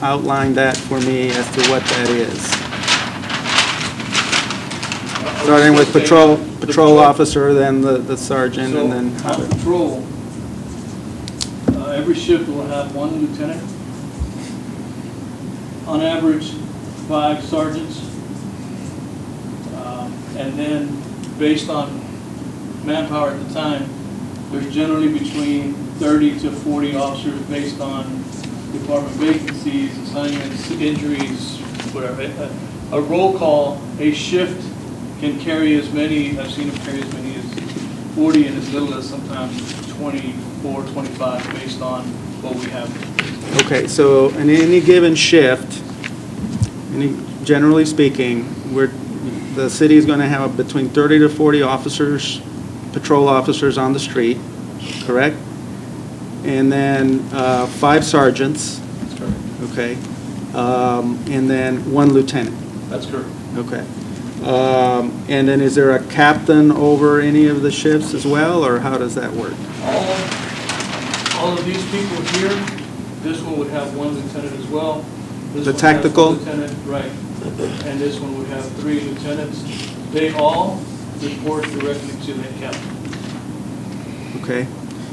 outline that for me as to what that is? Starting with patrol officer, then the sergeant, and then... So, on patrol, every shift will have 1 lieutenant, on average 5 sergeants, and then based on manpower at the time, there's generally between 30 to 40 officers based on department vacancies, assignments, injuries, whatever. A roll call, a shift can carry as many, I've seen them carry as many as 40 and as little as sometimes 24, 25 based on what we have. Okay, so in any given shift, generally speaking, the city is going to have between 30 to 40 officers, patrol officers on the street, correct? And then 5 sergeants, That's correct. okay? And then 1 lieutenant, That's correct. okay? And then is there a captain over any of the shifts as well, or how does that work? All of these people here, this one would have 1 lieutenant as well. This The one has tactical? 1 lieutenant, right. And this one would have 3 lieutenants. They all report directly to the captain. Okay.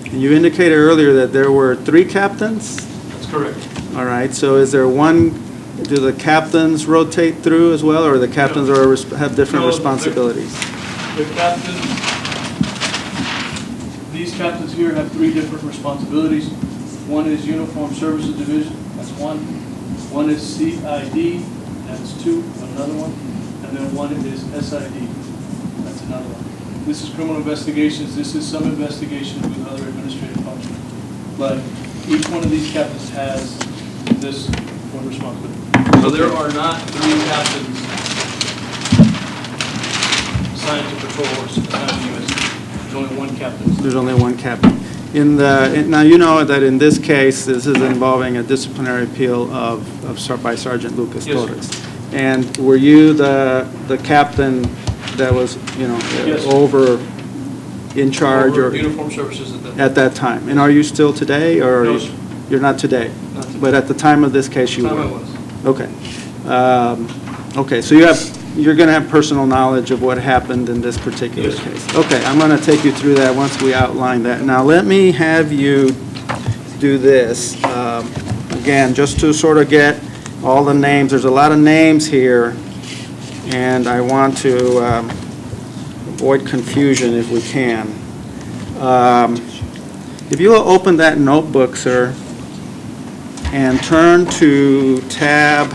And you indicated earlier that there were 3 captains? That's correct. All right, so is there one, do the captains rotate through as well, or the captains have different No, responsibilities? The captains, these captains here have 3 different responsibilities. One is Uniform Services Division, that's 1. One is CID, that's 2, another one. And then one is SID, that's another one. This is criminal investigations, this is some investigations with other administrative functions. But each one of these captains has this one responsibility. So there are not 3 captains assigned to patrol or assigned to US. There's only 1 captain. There's only 1 captain. Now, you know that in this case, this is involving a disciplinary appeal by Sergeant Lucas Yes, sir. Torres. And were you the captain that was, Yes, sir. over, in charge, Over or Uniform Services at that. at that time? And are you still today, or? No, sir. You're not today? Not today. But at the time of this case, you were? Time I was. Okay. Okay, so you're going to have personal knowledge of what happened in this particular Yes. case. Okay, I'm going to take you through that once we outline that. Now, let me have you do this. Again, just to sort of get all the names. There's a lot of names here, and I want to avoid confusion if we can. If you will open that notebook, sir, and turn to tab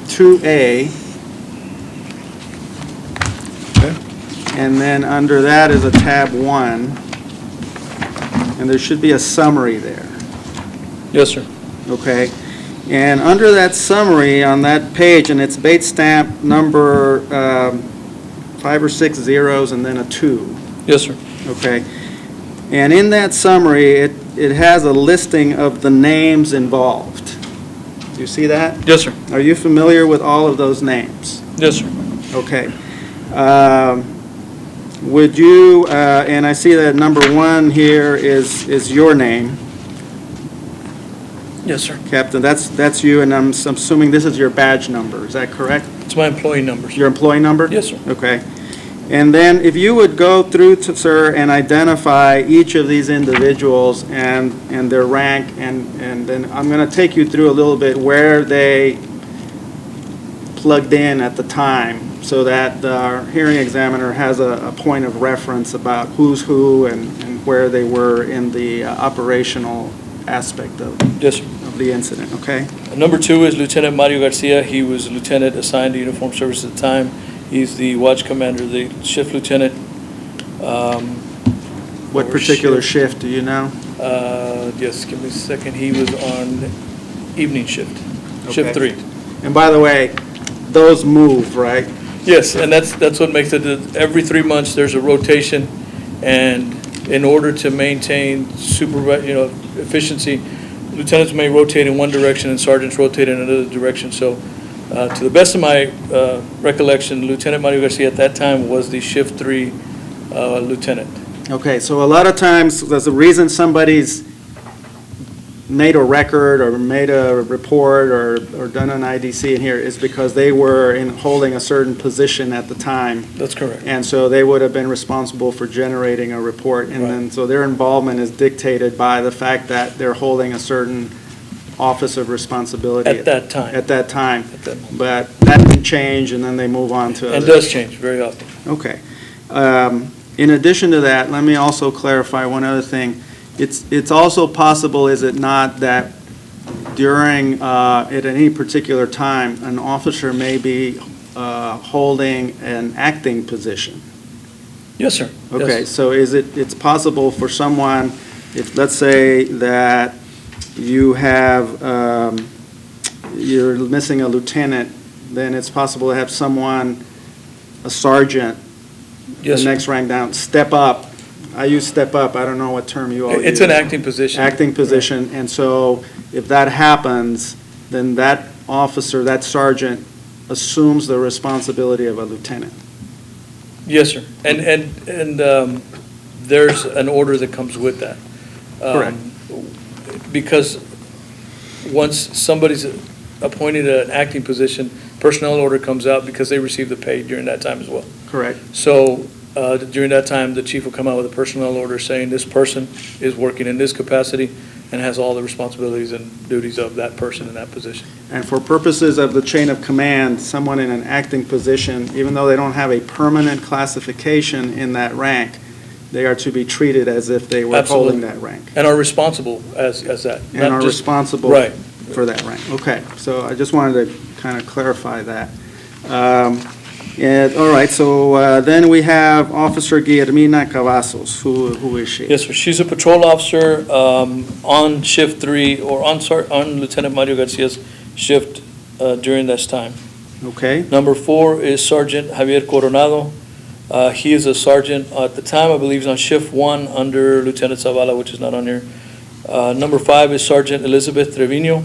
2A. And then under that is a tab 1. And there should be a summary there. Yes, sir. Okay? And under that summary on that page, and it's bait stamp number 5 or 6 zeros and then a 2. Yes, sir. Okay. And in that summary, it has a listing of the names involved. Do you see that? Yes, sir. Are you familiar with all of those names? Yes, sir. Okay. Would you, and I see that number 1 here is your name, Yes, sir. Captain. That's you, and I'm assuming this is your badge number. Is that correct? It's my employee number, sir. Your employee number? Yes, sir. Okay. And then if you would go through, sir, and identify each of these individuals and their rank, and then I'm going to take you through a little bit where they plugged in at the time so that the hearing examiner has a point of reference about who's who and where they were in the operational aspect of Yes, sir. the incident, okay? Number 2 is Lieutenant Mario Garcia. He was a lieutenant assigned to uniformed service at the time. He's the watch commander, the shift lieutenant. What Or particular shift, do you know? Yes, give me a second. He was on evening shift, Okay. shift 3. And by the way, those move, right? Yes, and that's what makes it, that every 3 months, there's a rotation, and in order to maintain efficiency, lieutenants may rotate in one direction and sergeants rotate in another direction. So to the best of my recollection, Lieutenant Mario Garcia at that time was the shift 3 lieutenant. Okay, so a lot of times, there's a reason somebody's made a record or made a report or done an IDC in here is because they were holding a certain position at the time. That's correct. And so they would have been responsible for generating a report. And then, so their involvement is dictated by the fact that they're holding a certain office of responsibility. At that time. At that time. At that moment. But that can change, and then they move on to And other. does change very often. Okay. In addition to that, let me also clarify one other thing. It's also possible, is it not, that during, at any particular time, an officer may be holding an acting position? Yes, sir. Yes. Okay, so it's possible for someone, if, let's say that you have, you're missing a lieutenant, then it's possible to have someone, a sergeant, Yes, the sir. next rank down, step up. I use step up, I don't know what term you all use. It's an acting position. Acting position, and so if that happens, then that officer, that sergeant, assumes the responsibility of a lieutenant. Yes, sir. And there's an order that comes with that. Correct. Because once somebody's appointed an acting position, personnel order comes out because they receive the pay during that time as well. Correct. So during that time, the chief will come out with a personnel order saying this person is working in this capacity and has all the responsibilities and duties of that person in that position. And for purposes of the chain of command, someone in an acting position, even though they don't have a permanent classification in that rank, they are to be treated as if they were Absolutely. holding that rank. And are responsible as that. And not are just- responsible Right. for that rank. Okay, so I just wanted to kind of clarify that. And, all right, so then we have Officer Guillermina Cavazos. Who is she? Yes, sir. She's a patrol officer on shift 3, or on Lieutenant Mario Garcia's shift during this time. Okay, Number 4 is Sergeant Javier Coronado. He is a sergeant. At the time, I believe he's on shift 1 under Lieutenant Zavala, which is not on here. Number 5 is Sergeant Elizabeth Trevino.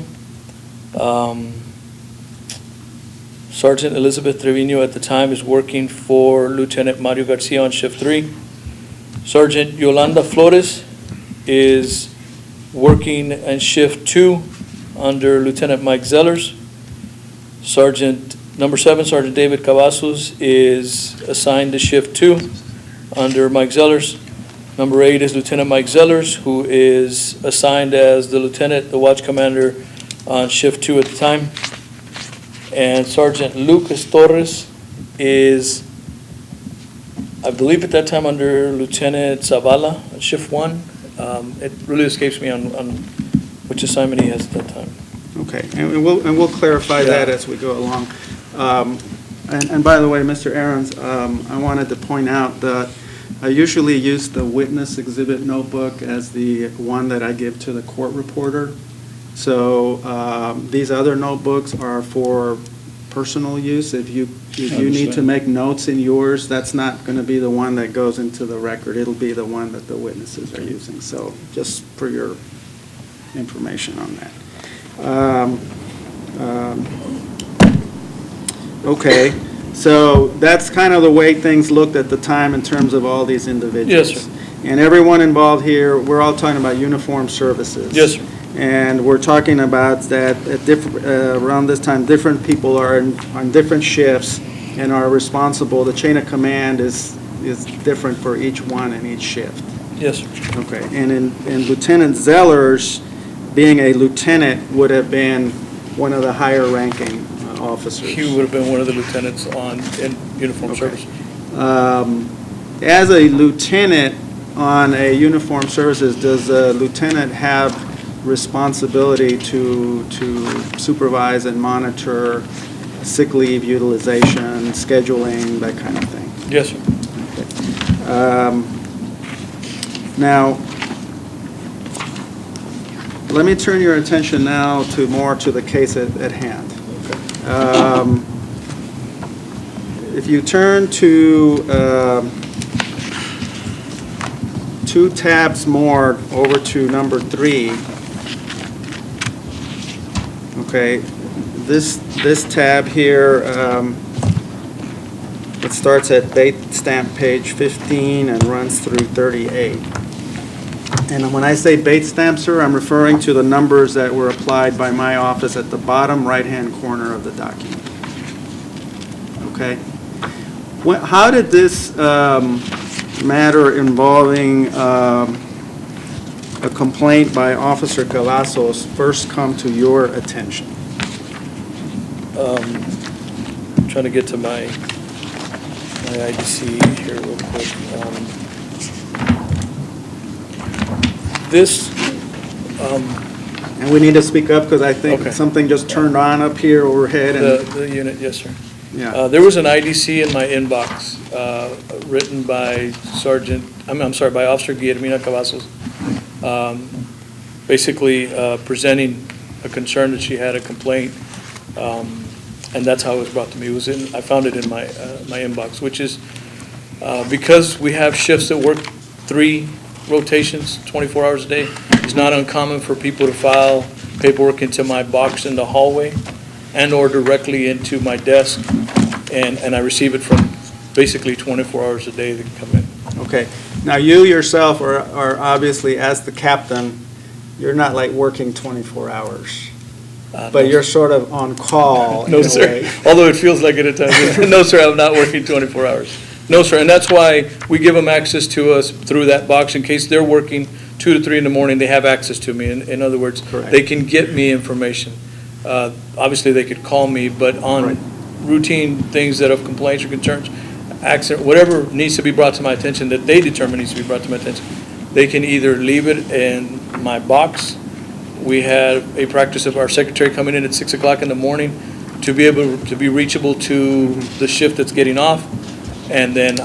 Sergeant Elizabeth Trevino at the time is working for Lieutenant Mario Garcia on shift 3. Sergeant Yolanda Flores is working in shift 2 under Lieutenant Mike Zellers. Number 7, Sergeant David Cavazos is assigned to shift 2 under Mike Zellers. Number 8 is Lieutenant Mike Zellers, who is assigned as the lieutenant, the watch commander on shift 2 at the time. And Sergeant Lucas Torres is, I believe at that time, under Lieutenant Zavala on shift 1. It really escapes me on which assignment he has at that time. okay, and we'll clarify that as we go along. And by the way, Mr. Aarons, I wanted to point out that I usually use the witness exhibit notebook as the one that I give to the court reporter. So these other notebooks are for personal use. If you need to Understand. make notes in yours, that's not going to be the one that goes into the record. It'll be the one that the witnesses are using. So just for your information on that. Okay, so that's kind of the way things looked at the time in terms of all these individuals. Yes, sir. And everyone involved here, we're all talking about uniformed services. Yes, sir. And we're talking about that at around this time, different people are on different shifts and are responsible. The chain of command is different for each one in each shift. Yes, sir. Okay, and in Lieutenant Zeller's, being a lieutenant would have been one of the higher ranking officers. He would have been one of the lieutenants in uniform service. As a lieutenant on a uniformed services, does a lieutenant have responsibility to supervise and monitor sick leave utilization, scheduling, that kind of thing? Yes, sir. Now, let me turn your attention now more to the case at hand. If you turn to 2 tabs more over to number 3, okay, this tab here, it starts at date stamp page 15 and runs through 38. And when I say bait stamp, sir, I'm referring to the numbers that were applied by my office at the bottom right-hand corner of the document. Okay? How did this matter involving a complaint by Officer Cavazos first come to your attention? Trying to get to my IDC here real quick. This, And we need to speak up because I think Okay. something just turned on up here overhead. And the unit, yes, sir. yeah. There was an IDC in my inbox, written by by Officer Guillermina Cavazos, basically presenting a concern that she had a complaint, and that's how it was brought to me. I found it in my inbox, which is because we have shifts that work 3 rotations, 24 hours a day. It's not uncommon for people to file paperwork into my box in the hallway and/or directly into my desk, and I receive it from basically 24 hours a day that come in. Okay. Now, you yourself are obviously, as the captain, you're not like working 24 hours, but No, you're sort of on call No, in a sir. way. Although it feels like it at times. No, sir, I'm not working 24 hours. No, sir, and that's why we give them access to us through that box in case they're working 2 to 3 in the morning, they have access to me. In other words, Correct. they can get me information. Obviously, they could call me, but on Right. routine things that have complaints or concerns, accident, whatever needs to be brought to my attention that they determine needs to be brought to my attention, they can either leave it in my box. We have a practice of our secretary coming in at 6 o'clock in the morning to be able to be reachable to the shift that's getting off, and then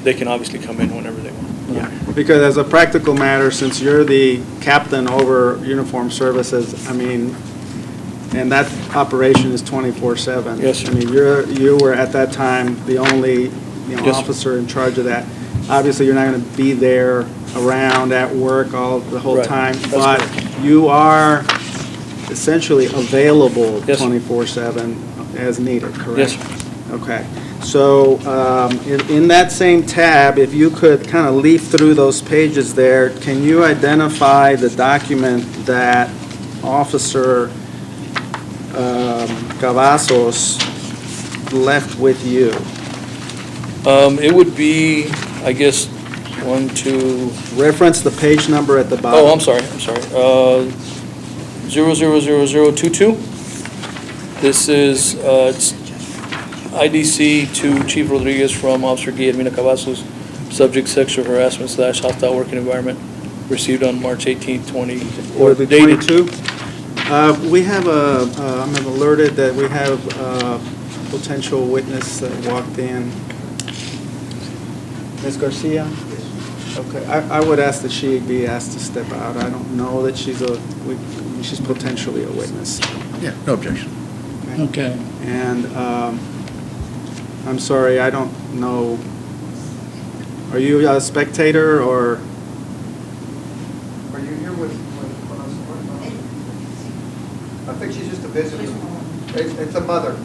they can obviously come in whenever they want. Yeah. Because as a practical matter, since you're the captain over uniform services, I mean, and that operation is 24/7. Yes, sir. I mean, you were at that time the only, Yes, sir. officer in charge of that. Obviously, you're not going to be there around at work the whole Right. time, That's but correct. you are essentially available Yes, sir. 24/7 as needed, correct? Yes, sir. Okay. So in that same tab, if you could kind of leaf through those pages there, can you identify the document that Officer Cavazos left with you? It would be, I guess, 1, 2, Reference the page number at the bottom. oh, I'm sorry. 000022. This is, it's IDC to Chief Rodriguez from Officer Guillermina Cavazos, subject sexual harassment / hostile working environment, received on March 18th, 20, Or the dated. 22? We have I'm alerted that we have a potential witness that walked in. Ms. Garcia? Okay, I would ask that she be asked to step out. I don't know that she's potentially a witness. Yeah, no objection. Okay. And I'm sorry, I don't know, are you a spectator or? Are you here with us? I think she's just a visitor. It's a mother.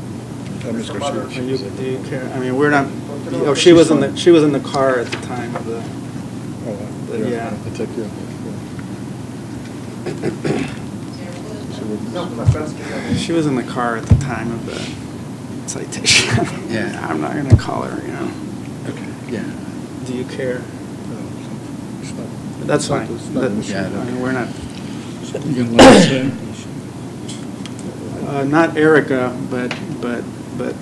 Ms. It's a mother. Garcia. Do you care? I mean, we're not, oh, she was in the car at the time of the, yeah. I take you. No, la frasca. She was in the car at the time of the citation. Yeah. I'm not gonna call her, you know. Okay, yeah. Do you care? It's not- That's fine. It's not an issue. I mean, we're not, You gonna let us say? not Erica, but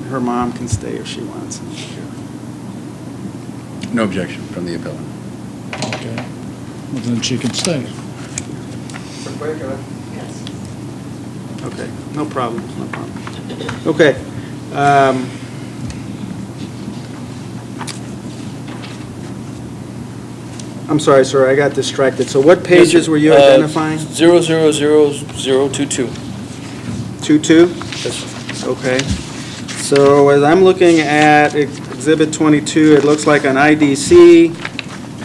her mom can stay if she wants. No objection from the appellant. Okay. Well, then she can stay. Se puede quedar. Okay, no problem, no problem. Okay. I'm sorry, sir, I got distracted. So what pages were you identifying? 000022. 22? Okay. So as I'm looking at Exhibit 22, it looks like an IDC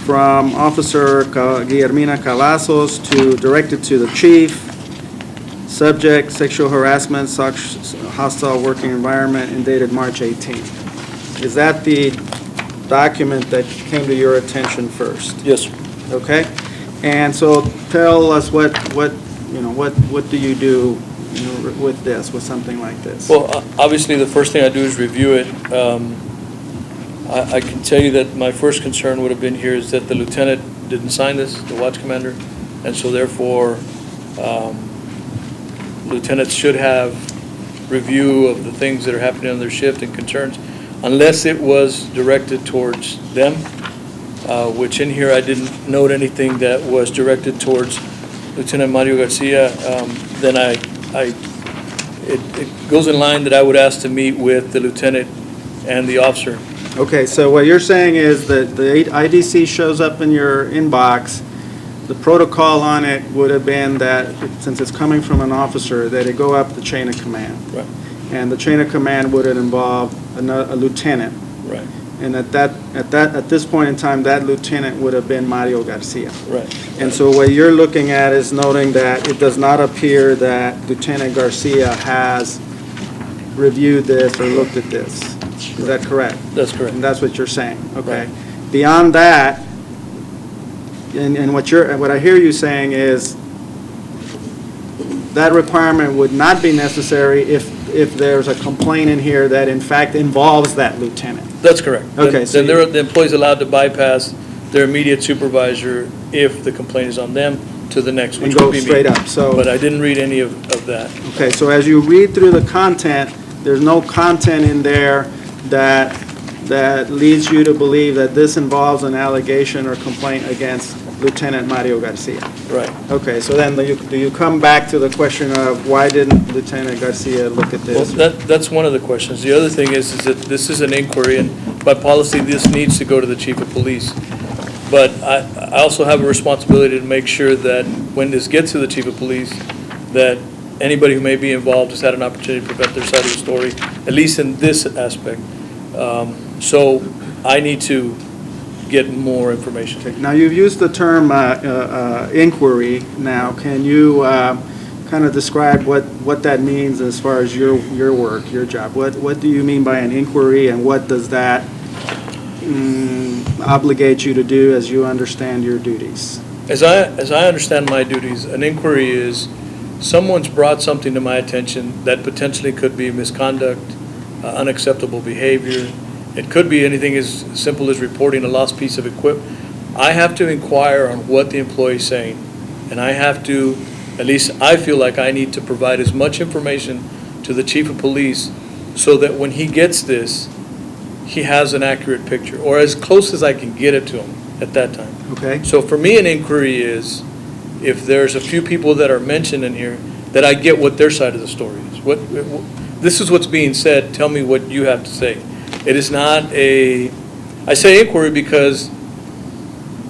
from Officer Guillermina Cavazos directed to the chief. Subject, sexual harassment, hostile working environment, and dated March 18th. Is that the document that came to your attention first? Yes, sir. Okay? And so tell us what do you do with this, with something like this? Well, obviously, the first thing I do is review it. I can tell you that my first concern would have been here is that the lieutenant didn't sign this, the watch commander, and so therefore, lieutenants should have review of the things that are happening on their shift and concerns, unless it was directed towards them, which in here I didn't note anything that was directed towards Lieutenant Mario Garcia. Then it goes in line that I would ask to meet with the lieutenant and the officer. Okay, so what you're saying is that the IDC shows up in your inbox. The protocol on it would have been that, since it's coming from an officer, that it go up the chain of command. Right. And the chain of command would have involved a lieutenant. Right. And at this point in time, that lieutenant would have been Mario Garcia. Right. And so what you're looking at is noting that it does not appear that Lieutenant Garcia has reviewed this or looked at this. Is that correct? That's correct. And that's what you're saying, okay? Right. Beyond that, and what I hear you saying is that requirement would not be necessary if there's a complaint in here that in fact involves that lieutenant. That's correct. Okay, so Then the employee's allowed to bypass their immediate supervisor if the complaint is on them to the next, And which go would be me. straight up, so. But I didn't read any of that. Okay, so as you read through the content, there's no content in there that leads you to believe that this involves an allegation or complaint against Lieutenant Mario Garcia. Right. Okay, so then do you come back to the question of why didn't Lieutenant Garcia look at Well, this? that's one of the questions. The other thing is that this is an inquiry, and by policy, this needs to go to the chief of police. But I also have a responsibility to make sure that when this gets to the chief of police, that anybody who may be involved has had an opportunity to present their side of the story, at least in this aspect. So I need to get more information. Okay, now, you've used the term inquiry. Now, can you kind of describe what that means as far as your work, your job? What do you mean by an inquiry, and what does that obligate you to do as you understand your duties? As I understand my duties, an inquiry is someone's brought something to my attention that potentially could be misconduct, unacceptable behavior. It could be anything as simple as reporting a lost piece of equipment. I have to inquire on what the employee is saying, and I have to, at least I feel like I need to provide as much information to the chief of police so that when he gets this, he has an accurate picture, or as close as I can get it to him at that time. Okay? So for me, an inquiry is if there's a few people that are mentioned in here, that I get what their side of the story is. This is what's being said, tell me what you have to say. It is not I say inquiry because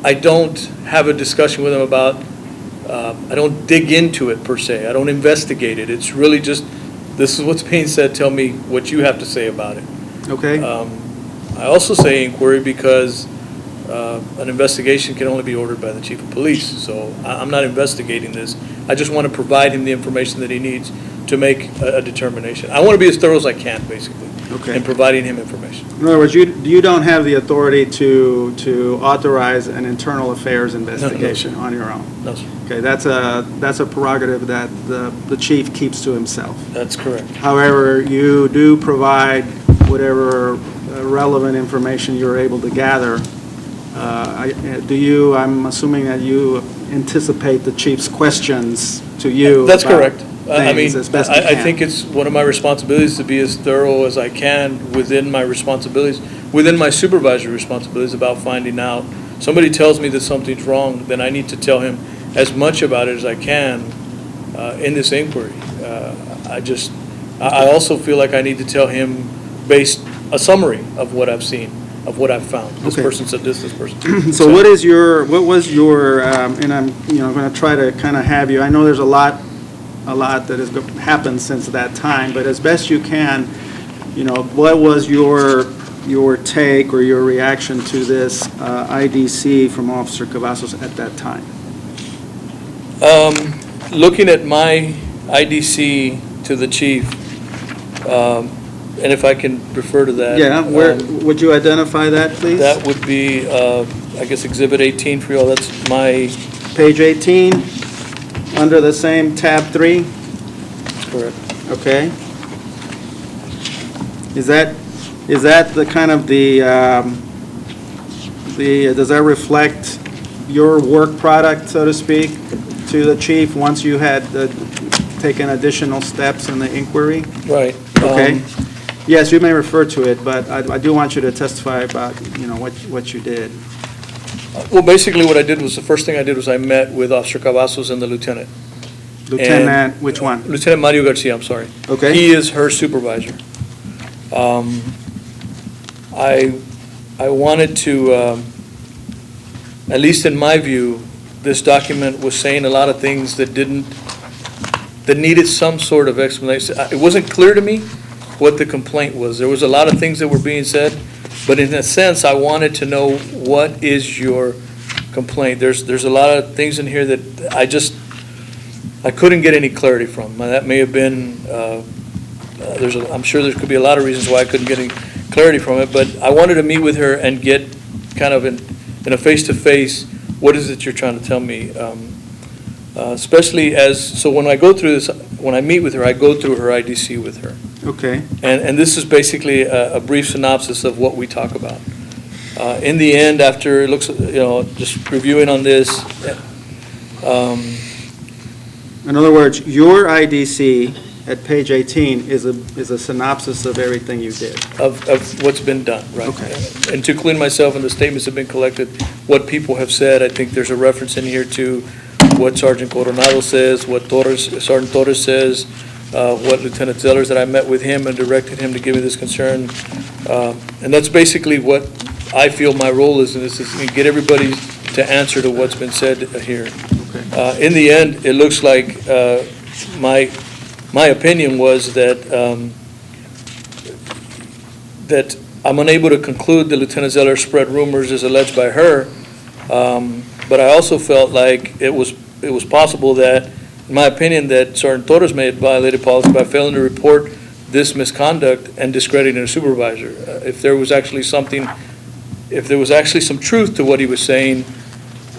I don't have a discussion with him about, I don't dig into it per se. I don't investigate it. It's really just, this is what's being said, tell me what you have to say about it. Okay? I also say inquiry because an investigation can only be ordered by the chief of police. So I'm not investigating this. I just want to provide him the information that he needs to make a determination. I want to be as thorough as I can, basically, Okay. in providing him information. In other words, you don't have the authority to authorize an internal affairs investigation on your own? No, sir. Okay, that's a prerogative that the chief keeps to himself. That's correct. However, you do provide whatever relevant information you're able to gather. I'm assuming that you anticipate the chief's questions to you. That's about correct. I mean, things as best you I can. think it's one of my responsibilities to be as thorough as I can within my responsibilities, within my supervisory responsibilities about finding out. Somebody tells me that something's wrong, then I need to tell him as much about it as I can in this inquiry. I also feel like I need to tell him a summary of what I've seen, of what I've found. This Okay. person said this person said that. So what was your, and I'm, going to try to kind of have you, I know there's a lot that has happened since that time, but as best you can, what was your take or your reaction to this IDC from Officer Cavazos at that time? Looking at my IDC to the chief, and if I can refer to that. Yeah, would you identify that, please? That would be, I guess, Exhibit 18 for you all. That's my, Page 18, under the same tab 3, correct. okay? Is that the kind of does that reflect your work product, so to speak, to the chief once you had taken additional steps in the inquiry? Right. Okay. Yes, you may refer to it, but I do want you to testify about, what you did. Well, basically what I did was, the first thing I did was I met with Officer Cavazos and the lieutenant. Lieutenant, which one? Lieutenant Mario Garcia, I'm sorry. Okay. He is her supervisor. I wanted to, at least in my view, this document was saying a lot of things that needed some sort of explanation. It wasn't clear to me what the complaint was. There was a lot of things that were being said, but in a sense, I wanted to know, what is your complaint? There's a lot of things in here that I couldn't get any clarity from. That may have been, I'm sure there could be a lot of reasons why I couldn't get any clarity from it, but I wanted to meet with her and get kind of in a face-to-face, what is it you're trying to tell me? Especially so when I go through this, when I meet with her, I go through her IDC with her. Okay. And this is basically a brief synopsis of what we talk about. In the end, after it looks, just reviewing on this. In other words, your IDC at page 18 is a synopsis of everything you did. Of what's been done, right? Okay. And to include myself and the statements have been collected, what people have said. I think there's a reference in here to what Sergeant Coronado says, what Sergeant Torres says, what Lieutenant Zellers, that I met with him and directed him to give me this concern. And that's basically what I feel my role is in this, is to get everybody to answer to what's been said here. Okay. In the end, it looks like my opinion was that that I'm unable to conclude that Lieutenant Zeller spread rumors as alleged by her, but I also felt like it was possible that, in my opinion, that Sergeant Torres may have violated policy by failing to report this misconduct and discrediting a supervisor. If there was actually some truth to what he was saying,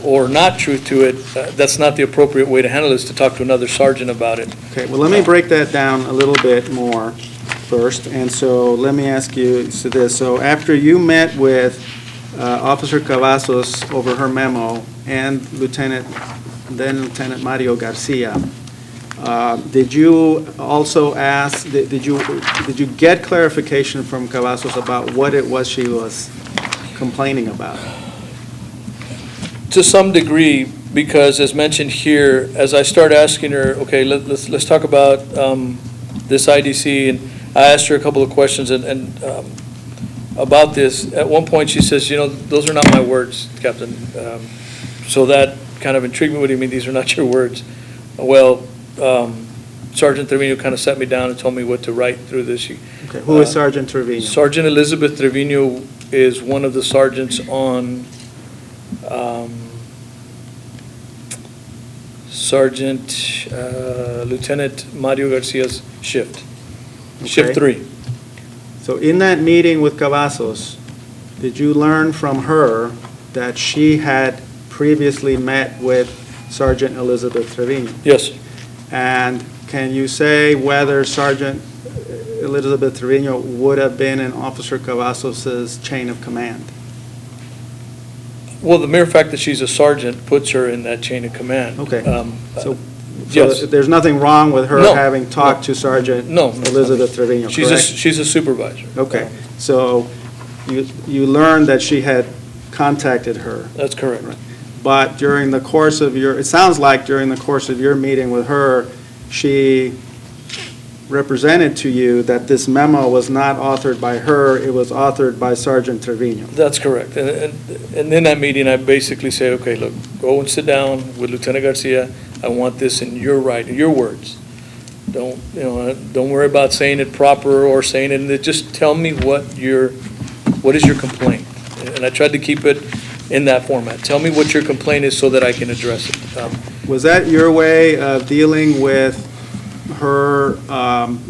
or not truth to it, that's not the appropriate way to handle this, to talk to another sergeant about it. Okay, well, let me break that down a little bit more first. And so let me ask you this. So after you met with Officer Cavazos over her memo and Lieutenant Mario Garcia, did you also ask, did you get clarification from Cavazos about what it was she was complaining about? To some degree, because as mentioned here, as I start asking her, okay, let's talk about this IDC, and I asked her a couple of questions, and about this. At one point, she says, those are not my words, Captain. So that kind of intrigued me. What do you mean these are not your words? Well, Sergeant Trevino kind of sat me down and told me what to write through this. Okay, who is Sergeant Trevino? Sergeant Elizabeth Trevino is one of the sergeants on Sergeant Lieutenant Mario Garcia's shift, shift Okay. 3. So in that meeting with Cavazos, did you learn from her that she had previously met with Sergeant Elizabeth Trevino? Yes. And can you say whether Sergeant Elizabeth Trevino would have been in Officer Cavazos's chain of command? Well, the mere fact that she's a sergeant puts her in that chain of command. Okay. So Yes. there's nothing wrong with her No. having talked to Sergeant No. Elizabeth Trevino, correct? She's a supervisor. Okay, so you learned that she had contacted her, That's correct. but during the course of it sounds like during the course of your meeting with her, she represented to you that this memo was not authored by her, it was authored by Sergeant Trevino. That's correct. And in that meeting, I basically say, okay, look, go and sit down with Lieutenant Garcia. I want this in your words. Don't worry about saying it proper or saying it, just tell me what is your complaint? And I tried to keep it in that format. Tell me what your complaint is so that I can address it. Was that your way of dealing with her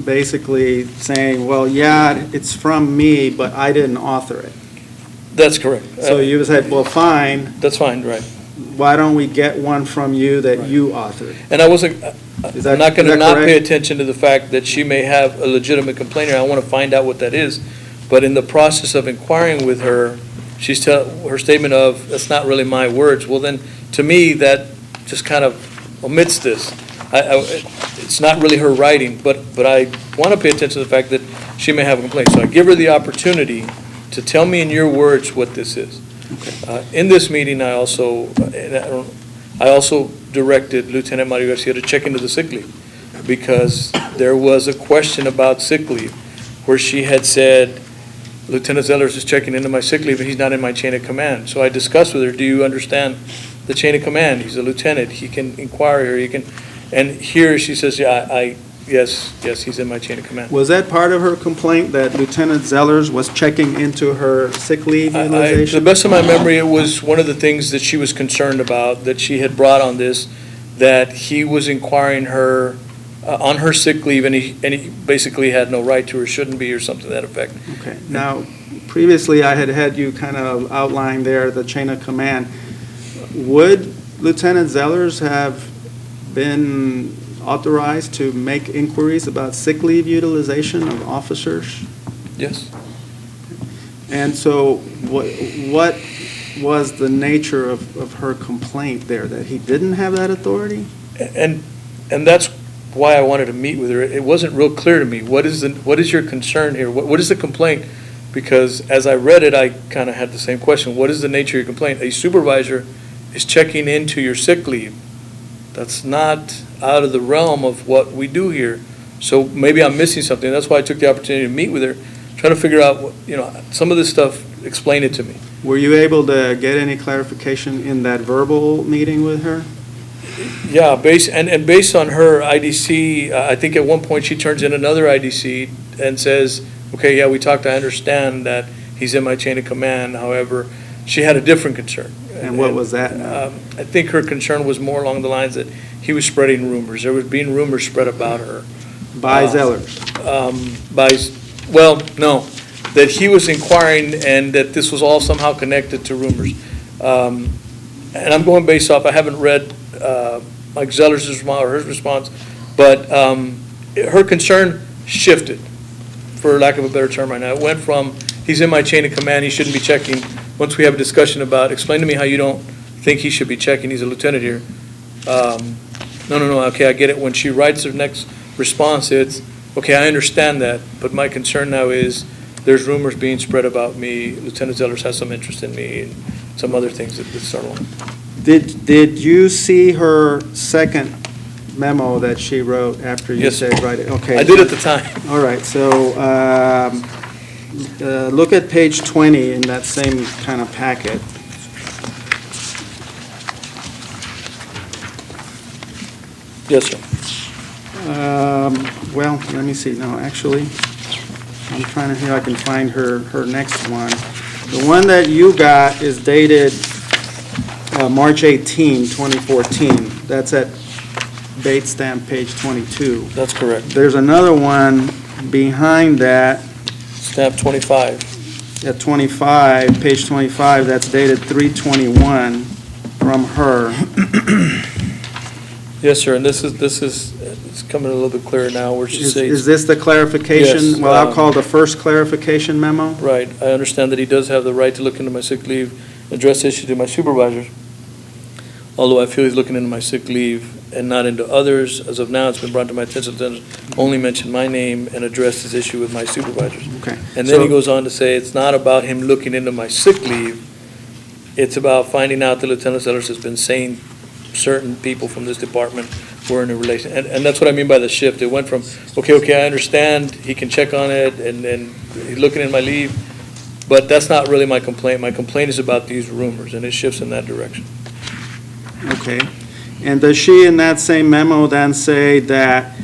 basically saying, well, yeah, it's from me, but I didn't author it? That's correct. So you said, well, fine, That's fine, right. why don't we get one from you that you authored? And I wasn't, Is that- I'm not going is to that not pay correct? attention to the fact that she may have a legitimate complaint, and I want to find out what that is. But in the process of inquiring with her, her statement of, that's not really my words, well then, to me, that just kind of omits this. It's not really her writing, but I want to pay attention to the fact that she may have a complaint. So I give her the opportunity to tell me in your words what this is. In this meeting, I also directed Lieutenant Mario Garcia to check into the sick leave, because there was a question about sick leave where she had said, Lieutenant Zellers is checking into my sick leave and he's not in my chain of command. So I discussed with her, do you understand the chain of command? He's a lieutenant, he can inquire here, he can, and here she says, yeah, yes, he's in my chain of command. Was that part of her complaint, that Lieutenant Zellers was checking into her sick leave To the utilization? best of my memory, it was one of the things that she was concerned about, that she had brought on this, that he was inquiring her on her sick leave, and he basically had no right to or shouldn't be, or something to that effect. Okay, now, previously I had you kind of outline there the chain of command. Would Lieutenant Zellers have been authorized to make inquiries about sick leave utilization of officers? Yes. And so what was the nature of her complaint there, that he didn't have that authority? And that's why I wanted to meet with her. It wasn't real clear to me. What is your concern here? What is the complaint? Because as I read it, I kind of had the same question. What is the nature of your complaint? A supervisor is checking into your sick leave. That's not out of the realm of what we do here. So maybe I'm missing something. That's why I took the opportunity to meet with her, try to figure out, some of this stuff, explain it to me. Were you able to get any clarification in that verbal meeting with her? Yeah, based on her IDC, I think at one point she turns in another IDC and says, okay, yeah, we talked, I understand that he's in my chain of command. However, she had a different concern. And what was that? I think her concern was more along the lines that he was spreading rumors. There was being rumors spread about her. By Zellers? No, that he was inquiring and that this was all somehow connected to rumors. And I'm going based off, I haven't read Mike Zeller's response or his response, but her concern shifted, for lack of a better term right now. It went from, he's in my chain of command, he shouldn't be checking. Once we have a discussion about, explain to me how you don't think he should be checking, he's a lieutenant here. No, okay, I get it. When she writes her next response, it's, okay, I understand that, but my concern now is there's rumors being spread about me, Lieutenant Zellers has some interest in me, and some other things that start along. Did you see her second memo that she wrote after you Yes. said write it? Okay. I did at the time. All right, so look at page 20 in that same kind of packet. Yes, sir. Well, let me see, no, actually, I'm trying to see if I can find her next one. The one that you got is dated March 18, 2014. That's at date stamp page 22. That's correct. There's another one behind that Stamp 25. at 25, page 25, that's dated 3/21 from her. Yes, sir, and this is, it's coming a little bit clearer now, where she Is says, this the clarification? Yes, Well, I'll call the first clarification memo. right, I understand that he does have the right to look into my sick leave, address issues to my supervisors, although I feel he's looking into my sick leave and not into others. As of now, it's been brought to my attention that only mention my name and address this issue with my supervisors. Okay. And then he So- goes on to say, it's not about him looking into my sick leave, it's about finding out that Lieutenant Sellers has been saying certain people from this department were in a relation, and that's what I mean by the shift. It went from, okay, I understand, he can check on it, and he's looking in my leave, but that's not really my complaint. My complaint is about these rumors, and it shifts in that direction. Okay. And does she, in that same memo, then say that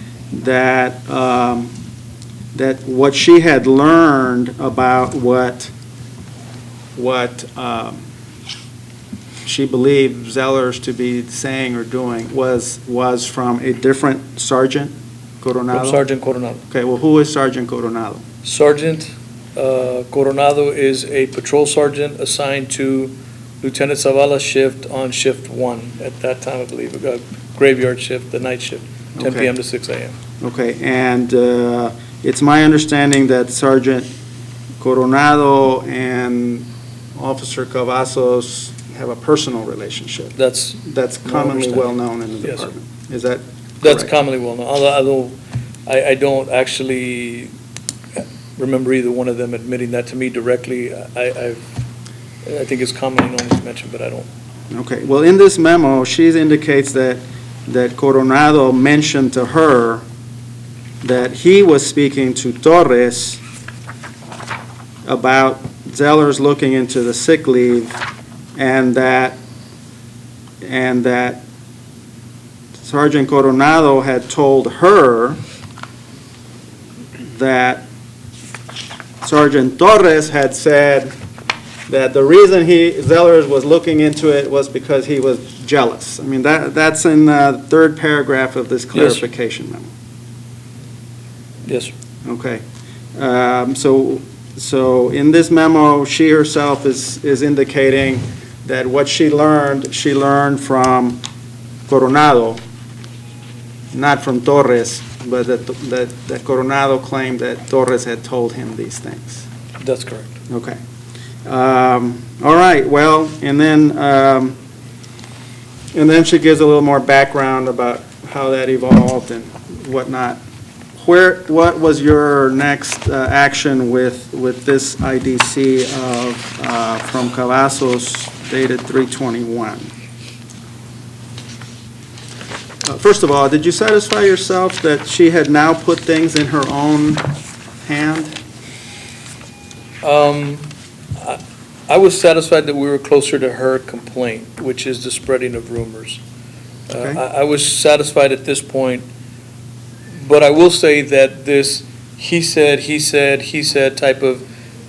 what she had learned about what she believed Zellers to be saying or doing was from a different Sergeant Coronado? From Sergeant Coronado. Okay, well, who is Sergeant Coronado? Sergeant Coronado is a patrol sergeant assigned to Lieutenant Zavala's shift on shift 1 at that time, I believe, a graveyard shift, the night shift, 10 Okay. p.m. to 6 a.m. Okay, and it's my understanding that Sergeant Coronado and Officer Cavazos have a personal relationship. That's Commonly understanding. well-known in the Yes, sir. department. Is that That's correct? commonly well known, although I don't actually remember either one of them admitting that to me directly. I think it's commonly known as mentioned, but I don't. Okay, well, in this memo, she indicates that Coronado mentioned to her that he was speaking to Torres about Zellers looking into the sick leave, and that Sergeant Coronado had told her that Sergeant Torres had said that the reason Zellers was looking into it was because he was jealous. I mean, that's in the third paragraph of this clarification memo. Yes, sir. Okay. So in this memo, she herself is indicating that what she learned from Coronado, not from Torres, but that Coronado claimed that Torres had told him these things. That's correct. Okay. All right, well, and then she gives a little more background about how that evolved and whatnot. What was your next action with this IDC from Cavazos dated 3/21? First of all, did you satisfy yourself that she had now put things in her own hand? I was satisfied that we were closer to her complaint, which is the spreading of rumors. Okay. I was satisfied at this point, but I will say that this he said type of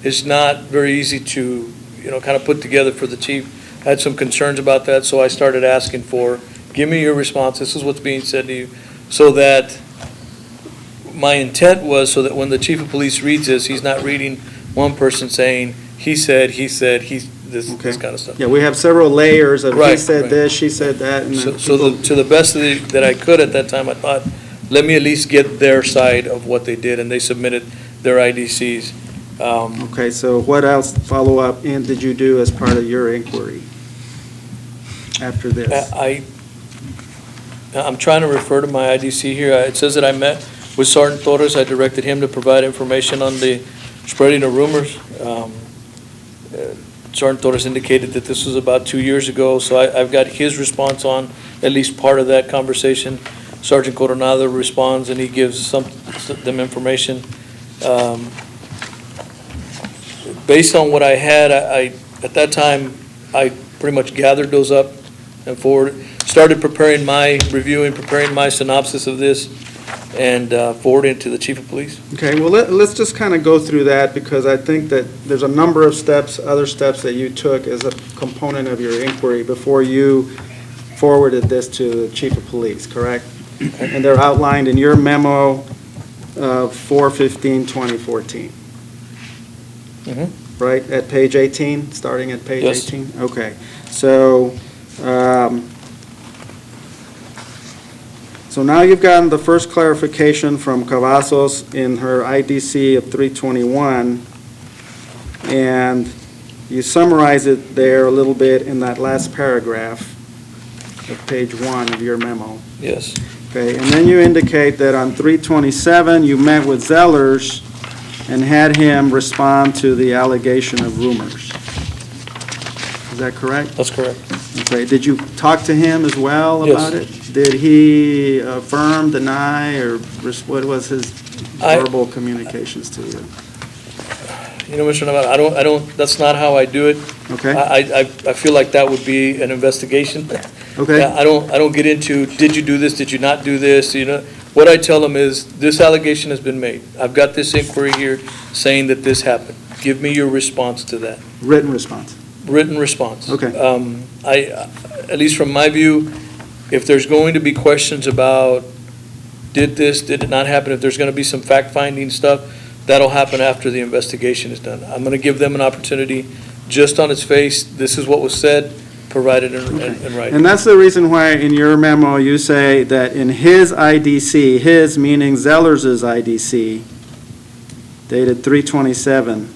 is not very easy to, kind of put together for the chief. I had some concerns about that, so I started asking for, give me your response, this is what's being said to you, so that my intent was so that when the chief of police reads this, he's not reading one person saying, he said, this kind of stuff. Yeah, we have several layers of he Right, said right. this, she said that, and then To the best that I could at that time, I thought, let me at least get their side of what they did, and they submitted their IDCs. Okay, so what else, follow-up, did you do as part of your inquiry after this? I'm trying to refer to my IDC here. It says that I met with Sergeant Torres. I directed him to provide information on the spreading of rumors. Sergeant Torres indicated that this was about 2 years ago, so I've got his response on at least part of that conversation. Sergeant Coronado responds, and he gives them information. based on what I had, at that time, I pretty much gathered those up and started preparing preparing my synopsis of this, and forwarding it to the chief of police. Okay, well, let's just kind of go through that, because I think that there's a number of steps, other steps that you took as a component of your inquiry before you forwarded this to the chief of police, correct? And they're outlined in your memo of 4/15/2014. Right, at page 18, starting at page Yes. 18? Okay, so, so now you've gotten the first clarification from Cavazos in her IDC of 321, and you summarize it there a little bit in that last paragraph of page 1 of your memo. Yes. Okay, and then you indicate that on 327, you met with Zellers and had him respond to the allegation of rumors. Is that correct? That's correct. Okay, did you talk to him as well about it? Did he affirm, deny, or what was his verbal communications to you? You know, Mr. Navarro, I don't, that's not how I do it. Okay, I feel like that would be an investigation. okay, I don't get into, did you do this, did you not do this, you know? What I tell them is, this allegation has been made. I've got this inquiry here saying that this happened. Give me your response to that. written response. Written response. Okay. At least from my view, if there's going to be questions about, did this, did it not happen, if there's going to be some fact-finding stuff, that'll happen after the investigation is done. I'm going to give them an opportunity, just on its face, this is what was said, provided in writing. And that's the reason why in your memo you say that in his IDC, his meaning Zellers' IDC, dated 3/27,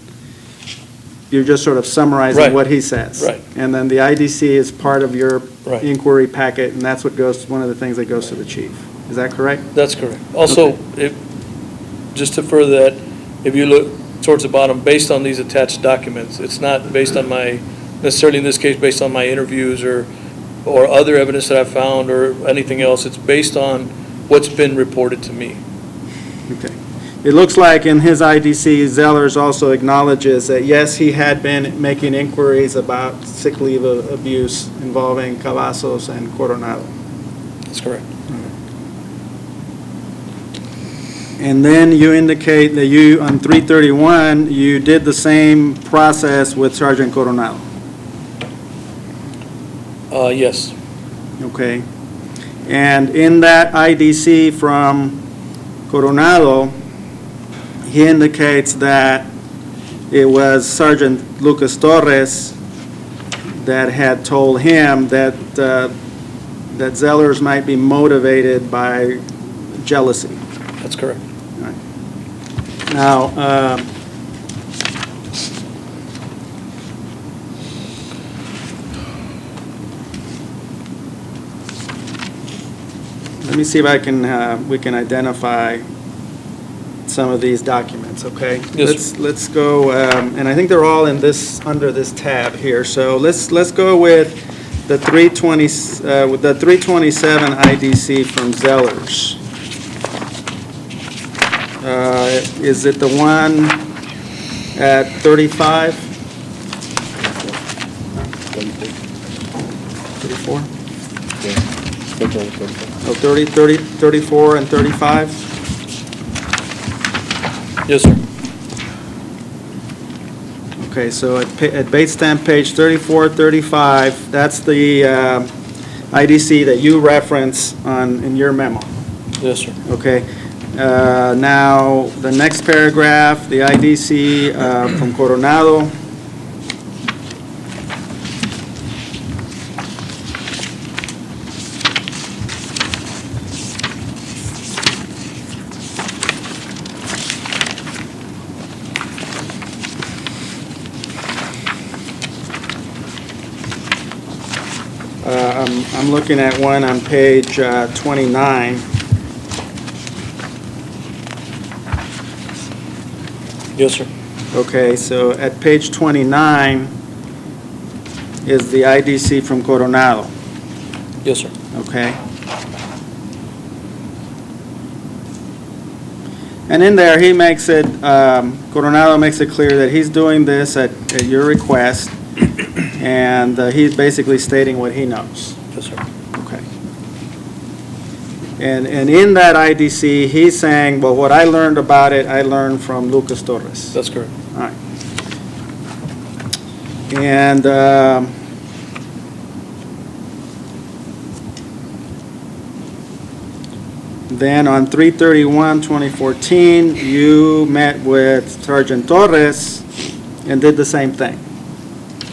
you're just sort of summarizing Right. what he says. Right. And then the IDC is part of your Right. inquiry packet, and that's what goes, one of the things that goes to the chief. Is that correct? That's correct. Also, just to further that, if you look towards the bottom, based on these attached documents, it's not based on necessarily in this case, based on my interviews or other evidence that I found or anything else. It's based on what's been reported to me. Okay. It looks like in his IDC, Zellers also acknowledges that, yes, he had been making inquiries about sick leave abuse involving Cavazos and Coronado. That's correct. And then you indicate that you, on 331, you did the same process with Sergeant Coronado. Yes. Okay. And in that IDC from Coronado, he indicates that it was Sergeant Lucas Torres that had told him that that Zellers might be motivated by jealousy. That's correct. Now, let me see if I can, we can identify some of these documents, okay? Yes, Let's go, and I think they're all in this, under this tab here. So let's go with the 320, with the 327 IDC from Zellers. Is it the one at 35? 34? Oh, 34 and 35? Yes, sir. Okay, so at base stamp page 34, 35, that's the IDC that you reference in your memo. Yes, sir. Okay. Now, the next paragraph, the IDC from Coronado. I'm looking at one on page 29. Yes, sir. Okay, so at page 29 is the IDC from Coronado, Yes, sir. okay? And in there, he makes it, Coronado makes it clear that he's doing this at your request, and he's basically stating what he knows. Yes, sir. Okay. And in that IDC, he's saying, well, what I learned about it, I learned from Lucas Torres. That's correct. All right. And then on 3/31/2014, you met with Sergeant Torres and did the same thing.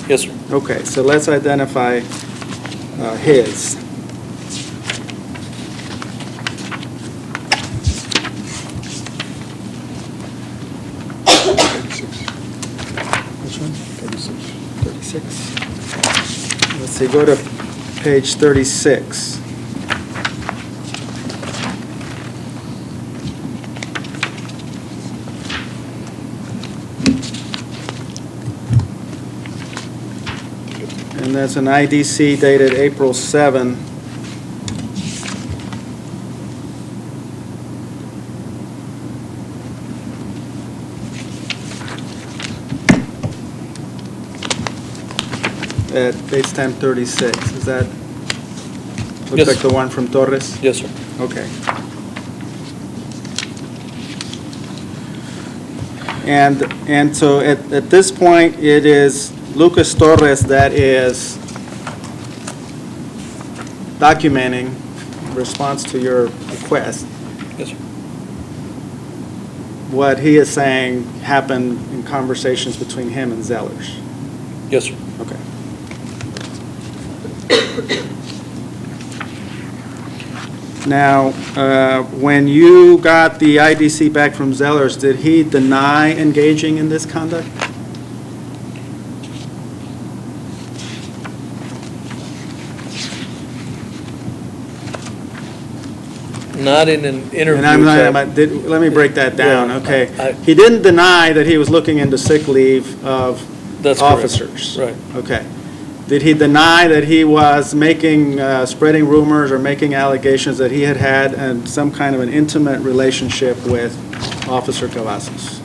Yes, sir. Okay, so let's identify his. Which one? 36. Let's see, go to page 36. And that's an IDC dated April 7. At page 1036. Is that, looks Yes. like the one from Torres? Yes, sir. Okay. And so at this point, it is Lucas Torres that is documenting in response to your request Yes, sir. what he is saying happened in conversations between him and Zellers. Yes, sir. Okay. Now, when you got the IDC back from Zellers, did he deny engaging in this conduct? Not in an interview. And I'm not, type- let me break that down, Yeah, okay? I- He didn't deny that he was looking into sick leave of That's correct. officers? Right. Okay. Did he deny that he was making, spreading rumors or making allegations that he had some kind of an intimate relationship with Officer Cavazos?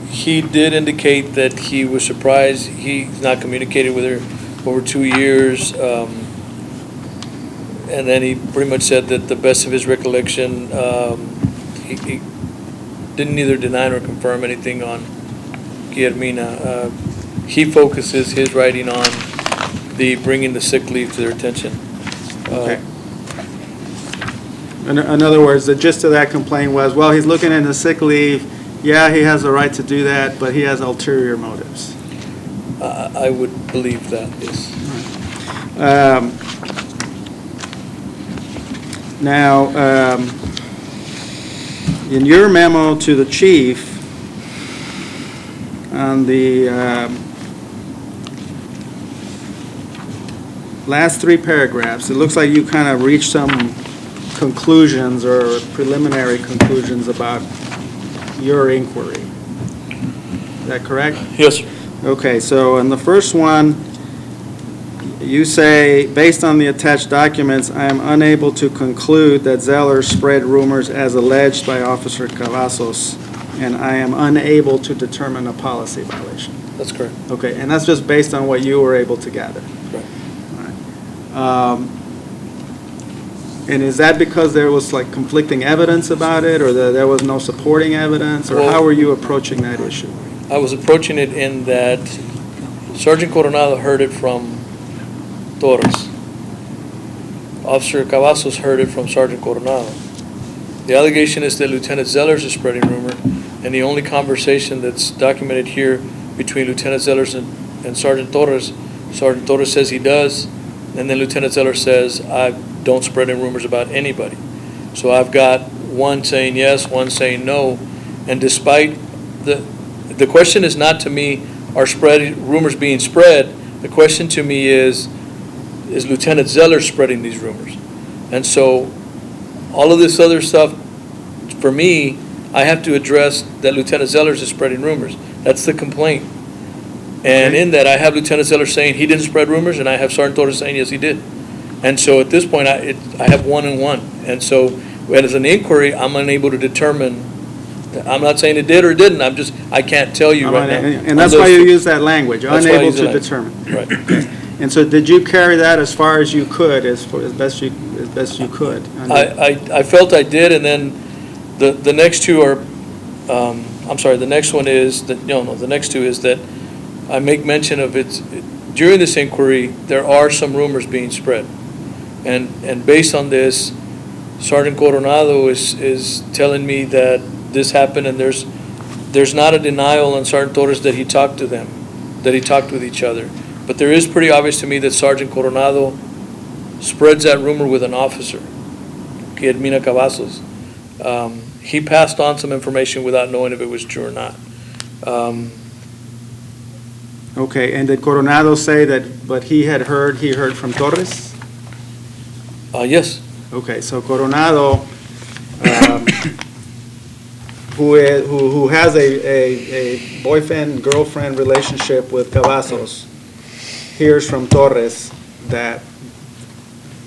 He did indicate that he was surprised. He's not communicated with her over 2 years. And then he pretty much said that the best of his recollection, he didn't neither deny nor confirm anything on Guillermina. He focuses his writing on the bringing the sick leave to their attention. Okay. In other words, the gist of that complaint was, well, he's looking into sick leave. Yeah, he has the right to do that, but he has ulterior motives. I would believe that, yes. Now, in your memo to the chief, on the last 3 paragraphs, it looks like you kind of reached some conclusions or preliminary conclusions about your inquiry. Is that correct? Yes, sir. Okay, so in the first one, you say, based on the attached documents, I am unable to conclude that Zeller spread rumors as alleged by Officer Cavazos, and I am unable to determine a policy violation. That's correct. Okay, and that's just based on what you were able to gather. Right. All right. And is that because there was like conflicting evidence about it, or that there was no supporting evidence, or Well- how were you approaching that issue? I was approaching it in that Sergeant Coronado heard it from Torres. Officer Cavazos heard it from Sergeant Coronado. The allegation is that Lieutenant Zellers is spreading rumor, and the only conversation that's documented here between Lieutenant Zellers and Sergeant Torres says he does, and then Lieutenant Zellers says, I don't spread any rumors about anybody. So I've got one saying yes, one saying no, and despite the question is not to me, are rumors being spread? The question to me is Lieutenant Zeller spreading these rumors? And so all of this other stuff, for me, I have to address that Lieutenant Zellers is spreading rumors. That's the complaint. And in that, I have Lieutenant Zeller saying he didn't spread rumors, and I have Sergeant Torres saying yes, he did. And so at this point, I have 1 and 1. And so And as an inquiry, I'm unable to determine, I'm not saying it did or didn't, I can't tell you right now. And that's why you use that language, That's why I unable use to the determine. Right. And so did you carry that as far as you could, as best you could? I felt I did, and then the next two are, I'm sorry, the next one is, the next two is that I make mention of it, during this inquiry, there are some rumors being spread. And based on this, Sergeant Coronado is telling me that this happened, and there's not a denial on Sergeant Torres that he talked to them, that he talked with each other. But there is pretty obvious to me that Sergeant Coronado spreads that rumor with an officer, Guillermina Cavazos. He passed on some information without knowing if it was true or not. Okay, and did Coronado say that, but he heard from Torres? Yes. Okay, so Coronado, who has a boyfriend-girlfriend relationship with Cavazos, hears from Torres that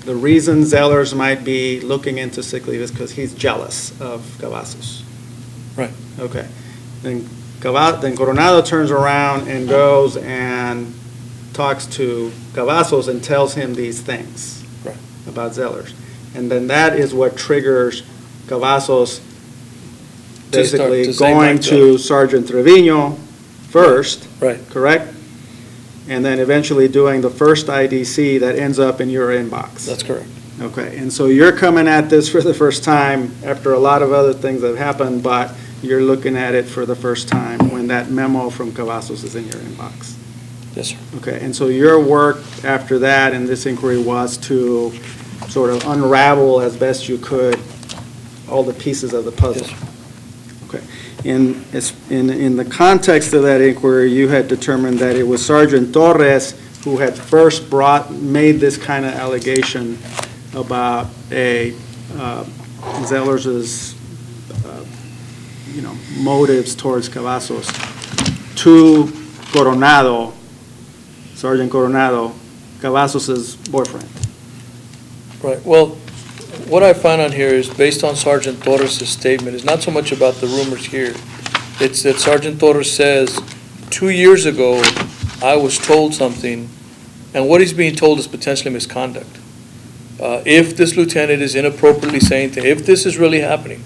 the reason Zellers might be looking into sick leave is because he's jealous of Cavazos. Right. Okay. Then Coronado turns around and goes and talks to Cavazos and tells him these things Right. about Zellers. And then that is what triggers Cavazos basically to say going my to Sergeant Trevino first, Right. correct? And then eventually doing the first IDC that ends up in your inbox. That's correct. Okay, and so you're coming at this for the first time after a lot of other things have happened, but you're looking at it for the first time when that memo from Cavazos is in your inbox. Yes, sir. Okay, and so your work after that in this inquiry was to sort of unravel as best you could all the pieces of the puzzle. Yes, sir. Okay. In the context of that inquiry, you had determined that it was Sergeant Torres who had first made this kind of allegation about Zellers's, motives towards Cavazos to Coronado, Sergeant Coronado, Cavazos' boyfriend. Right. Well, what I find on here is based on Sergeant Torres' statement. It's not so much about the rumors here. It's that Sergeant Torres says, 2 years ago, I was told something, and what he's being told is potentially misconduct. If this lieutenant is inappropriately saying things, if this is really happening,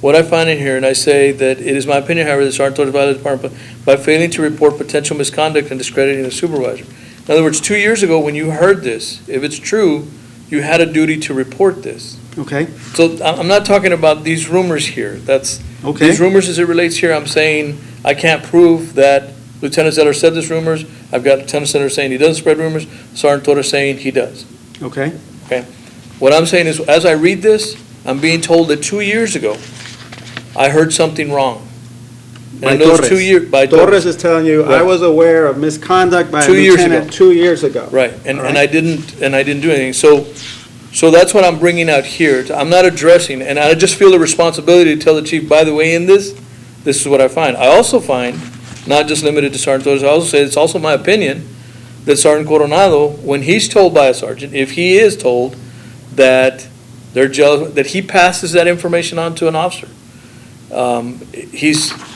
what I find in here, and I say that it is my opinion, however, that Sergeant Torres violated the department by failing to report potential misconduct and discrediting the supervisor. In other words, 2 years ago, when you heard this, if it's true, you had a duty to report this. Okay? So I'm not talking about these rumors here. Okay. These rumors as it relates here, I'm saying I can't prove that Lieutenant Zeller said these rumors. I've got Lieutenant Zeller saying he doesn't spread rumors, Sergeant Torres saying he does. Okay? Okay? What I'm saying is, as I read this, I'm being told that 2 years ago, I heard something wrong. And in those 2 years, by Torres is telling you, I Right. was aware of misconduct by a 2 years lieutenant ago. 2 years ago. Right, and All right. I didn't do anything. So that's what I'm bringing out here. I'm not addressing, and I just feel the responsibility to tell the chief, by the way, in this is what I find. I also find, not just limited to Sergeant Torres, I also say it's also my opinion that Sergeant Coronado, when he's told by a sergeant, if he is told that they're jealous, that he passes that information on to an officer.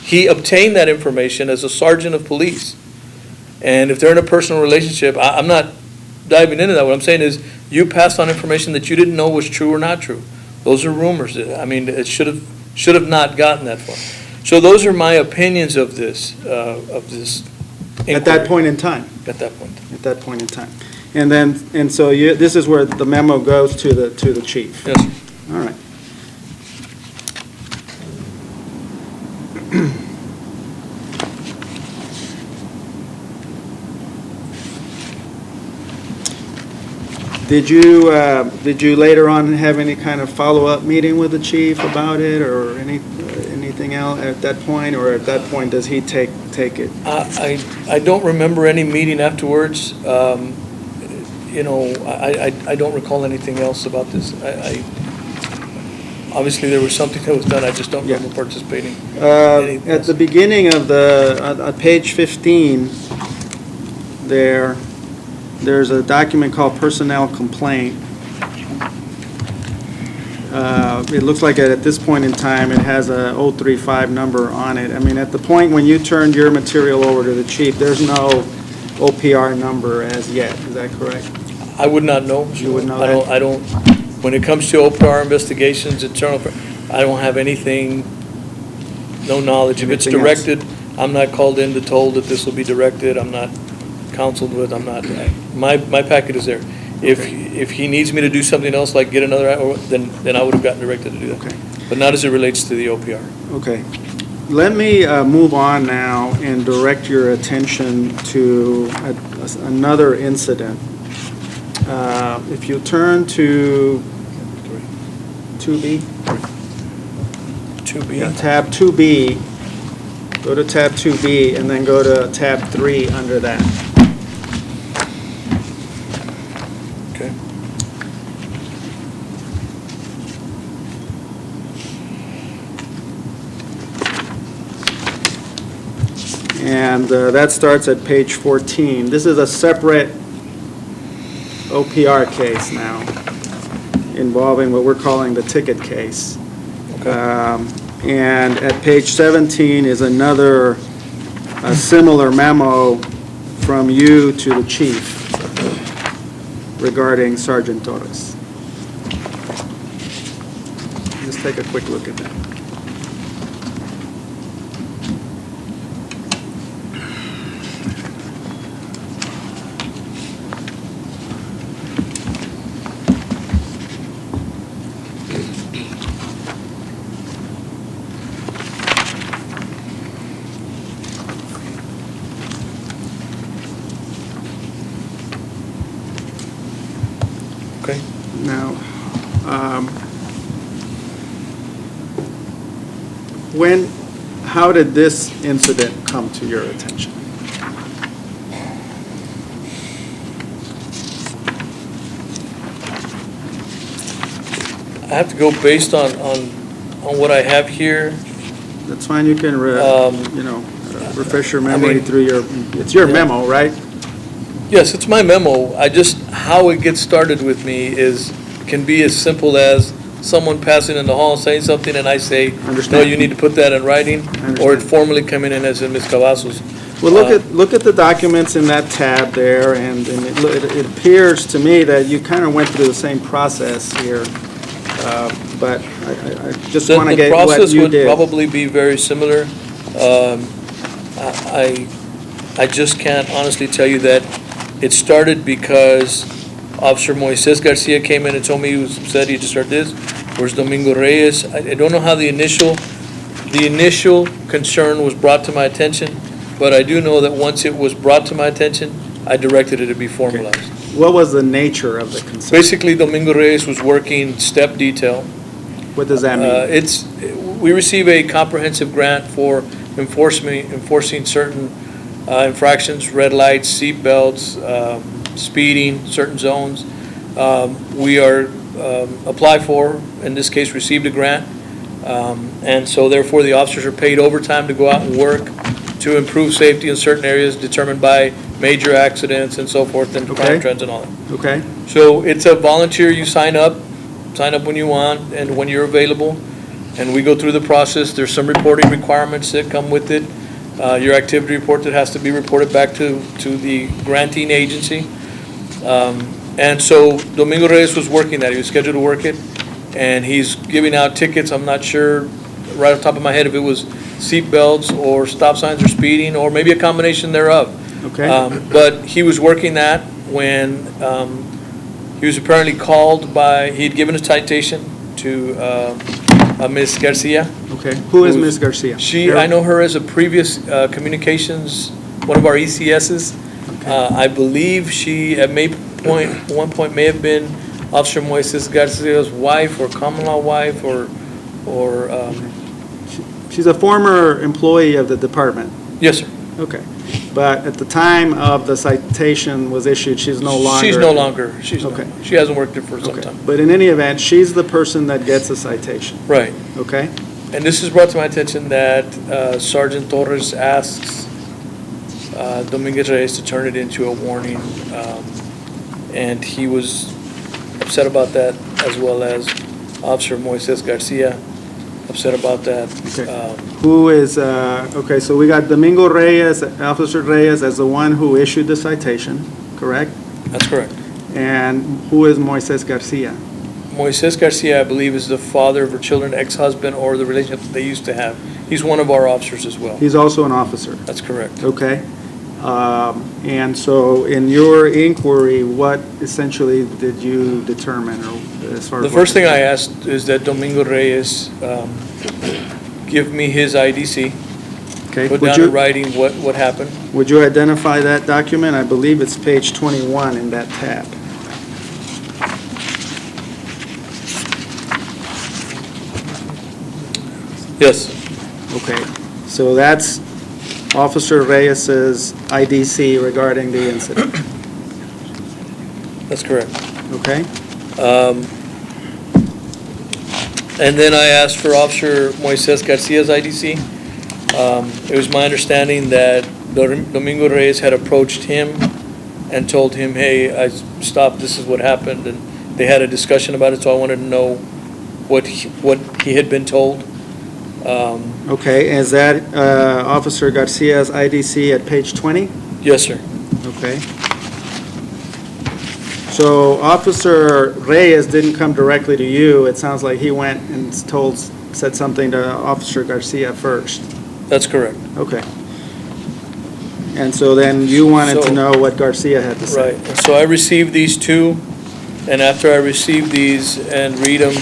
He obtained that information as a sergeant of police. And if they're in a personal relationship, I'm not diving into that. What I'm saying is you passed on information that you didn't know was true or not true. Those are rumors. I mean, it should have not gotten that far. So those are my opinions of this inquiry. At that point in time. At that point. At that point in time. And so this is where the memo goes to the chief. Yes, sir. All right. Did you later on have any kind of follow-up meeting with the chief about it, or anything else at that point, or at that point does he take it? I don't remember any meeting afterwards. I don't recall anything else about this. Obviously, there was something that was done, I just don't remember participating. At the beginning of on page 15, there's a document called personnel complaint. it looks like at this point in time, it has a 035 number on it. I mean, at the point when you turned your material over to the chief, there's no OPR number as yet, is that correct? I would not know. You would know that? I don't, when it comes to OPR investigations, internal, I don't have anything, no knowledge. If it's Anything else? directed, I'm not called in to told that this will be directed, I'm not counseled with, I'm not, my packet is there. If he needs me to do something else, like get another, then I would have gotten directed to do that. Okay. But not as it relates to the OPR. Okay. Let me move on now and direct your attention to another incident. If you turn to 2B, 2B. tab 2B, go to tab 2B, and then go to tab 3 under that. Okay. And that starts at page 14. This is a separate OPR case now, involving what we're calling the ticket case. And at page 17 is another similar memo from you to the chief regarding Sergeant Torres. Let's take a quick look at that. Okay. Now, how did this incident come to your attention? I have to go based on what I have here. That's fine, you can, refresh your I memory mean- through it's your Yeah. memo, right? Yes, it's my memo. How it gets started with me can be as simple as someone passing in the hall saying something and I say, no, Understand. you need to put that in writing, Understand. or it formally coming in as in Ms. Cavazos. Well, look at the documents in that tab there, and it appears to me that you kind of went through the same process here, but I just want to get what The process you would did. probably be very similar. I just can't honestly tell you that it started because Officer Moises Garcia came in and told me he was upset, he just heard this. Where's Domingo Reyes? I don't know how the initial concern was brought to my attention, but I do know that once it was brought to my attention, I directed it to be formalized. What was the nature of the concern? Basically, Domingo Reyes was working step detail. What does that mean? We receive a comprehensive grant for enforcing certain infractions, red lights, seat belts, speeding, certain zones. We are applied for, in this case, received a grant, and so therefore the officers are paid overtime to go out and work to improve safety in certain areas determined by major accidents and so forth, and Okay. crime trends and all that. Okay, So it's a volunteer, you sign up when you want and when you're available, and we go through the process. There's some reporting requirements that come with it. Your activity report that has to be reported back to the granting agency. And so Domingo Reyes was working that, he was scheduled to work it, and he's giving out tickets. I'm not sure right off the top of my head if it was seat belts or stop signs or speeding, or maybe a combination thereof. okay. But he was working that when he was apparently called by, he had given a citation to Ms. Garcia. Okay, who is Ms. Garcia? I know her as a previous communications, one of our ECSs. I believe she, at one point, may have been Officer Moises Garcia's wife, or common law wife, or She's a former employee of the department. yes, sir. Okay, but at the time of the citation was issued, she's no longer. She's no longer, Okay. she hasn't worked there for some Okay, time. but in any event, she's the person that gets a citation, Right. okay? And this is brought to my attention that Sergeant Torres asks Dominguez Reyes to turn it into a warning, and he was upset about that, as well as Officer Moises Garcia, upset about that. Okay. Who is, okay, so we got Domingo Reyes, Officer Reyes as the one who issued the citation, correct? That's correct. And who is Moises Garcia? Moises Garcia, I believe, is the father of her children, ex-husband, or the relationship that they used to have. He's one of our officers as well. He's also an officer. That's correct. Okay. And so in your inquiry, what essentially did you determine, or as far as? The first thing I asked is that Domingo Reyes give me his IDC, Okay. put Would down in you, writing what happened. would you identify that document? I believe it's page 21 in that tab. Yes, Okay. So that's Officer Reyes's IDC regarding the incident. that's correct. Okay? And then I asked for Officer Moises Garcia's IDC. It was my understanding that Domingo Reyes had approached him and told him, hey, I stopped, this is what happened, and they had a discussion about it, so I wanted to know what he had been told. Okay, is that Officer Garcia's IDC at page 20? Yes, sir. Okay. So Officer Reyes didn't come directly to you. It sounds like he went and said something to Officer Garcia first. That's correct. Okay. And so then you wanted to So- know what Garcia had to say. Right, so I received these two, and after I received these and read them,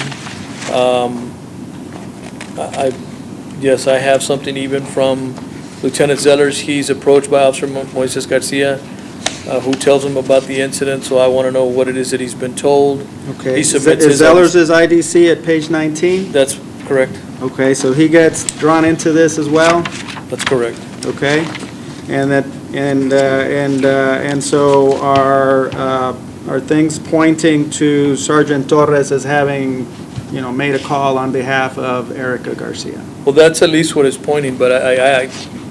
yes, I have something even from Lieutenant Zellers. He's approached by Officer Moises Garcia, who tells him about the incident, so I want to know what it is that he's been told. Okay. He Is submits his- Zellers's IDC at page 19? That's correct, Okay, so he gets drawn into this as well? that's correct. Okay, and that, and so are things pointing to Sergeant Torres as having, made a call on behalf of Erica Garcia? Well, that's at least what it's pointing, but I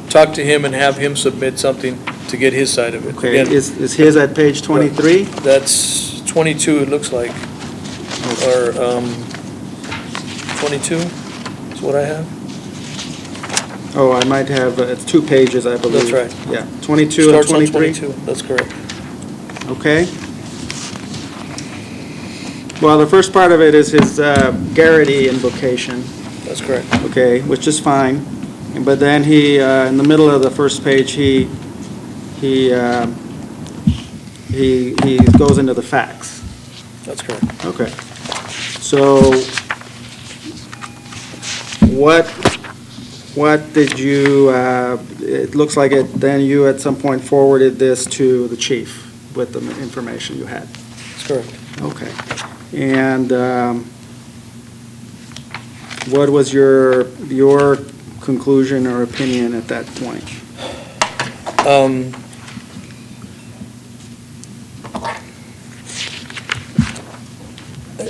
talked to him and have him submit something to get his side of it. Okay, Again, is his at page 23? That's 22, it looks like, or 22 is what I have. Oh, I might have, it's 2 pages, I believe. That's right. Yeah, 22 and Starts on 23? 22, that's correct. Okay. Well, the first part of it is his Garrity invocation. That's correct. Okay, which is fine, but then he, in the middle of the first page, he goes into the facts. That's correct. Okay. So, what did you, it looks like then you at some point forwarded this to the chief with the information you had. That's correct. Okay. And what was your conclusion or opinion at that point?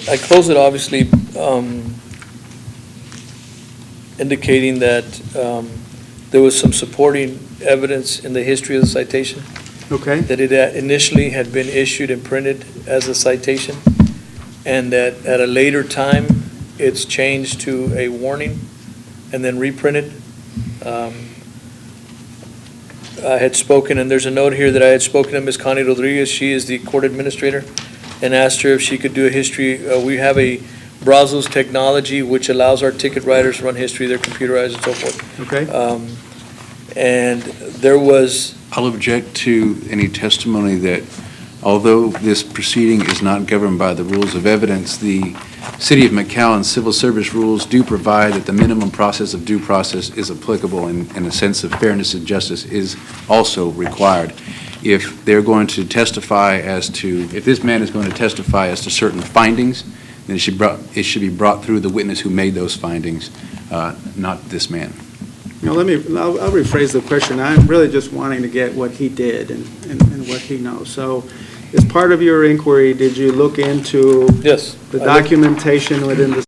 I close it obviously indicating that there was some supporting evidence in the history of the citation, Okay? that it initially had been issued and printed as a citation, and that at a later time, it's changed to a warning and then reprinted. I had spoken, and there's a note here that I had spoken to Ms. Connie Rodriguez. She is the court administrator, and asked her if she could do a history. We have a Brazos technology which allows our ticket writers to run history. They're computerized and so forth. Okay? And there was, I'll object to any testimony that, although this proceeding is not governed by the rules of evidence, the City of McAllen civil service rules do provide that the minimum process of due process is applicable, and a sense of fairness and justice is also required. If they're going to testify if this man is going to testify as to certain findings, then it should be brought through the witness who made those findings, not this man. I'll rephrase the question. I'm really just wanting to get what he did and what he knows. So, as part of your inquiry, did you look into yes. the documentation within the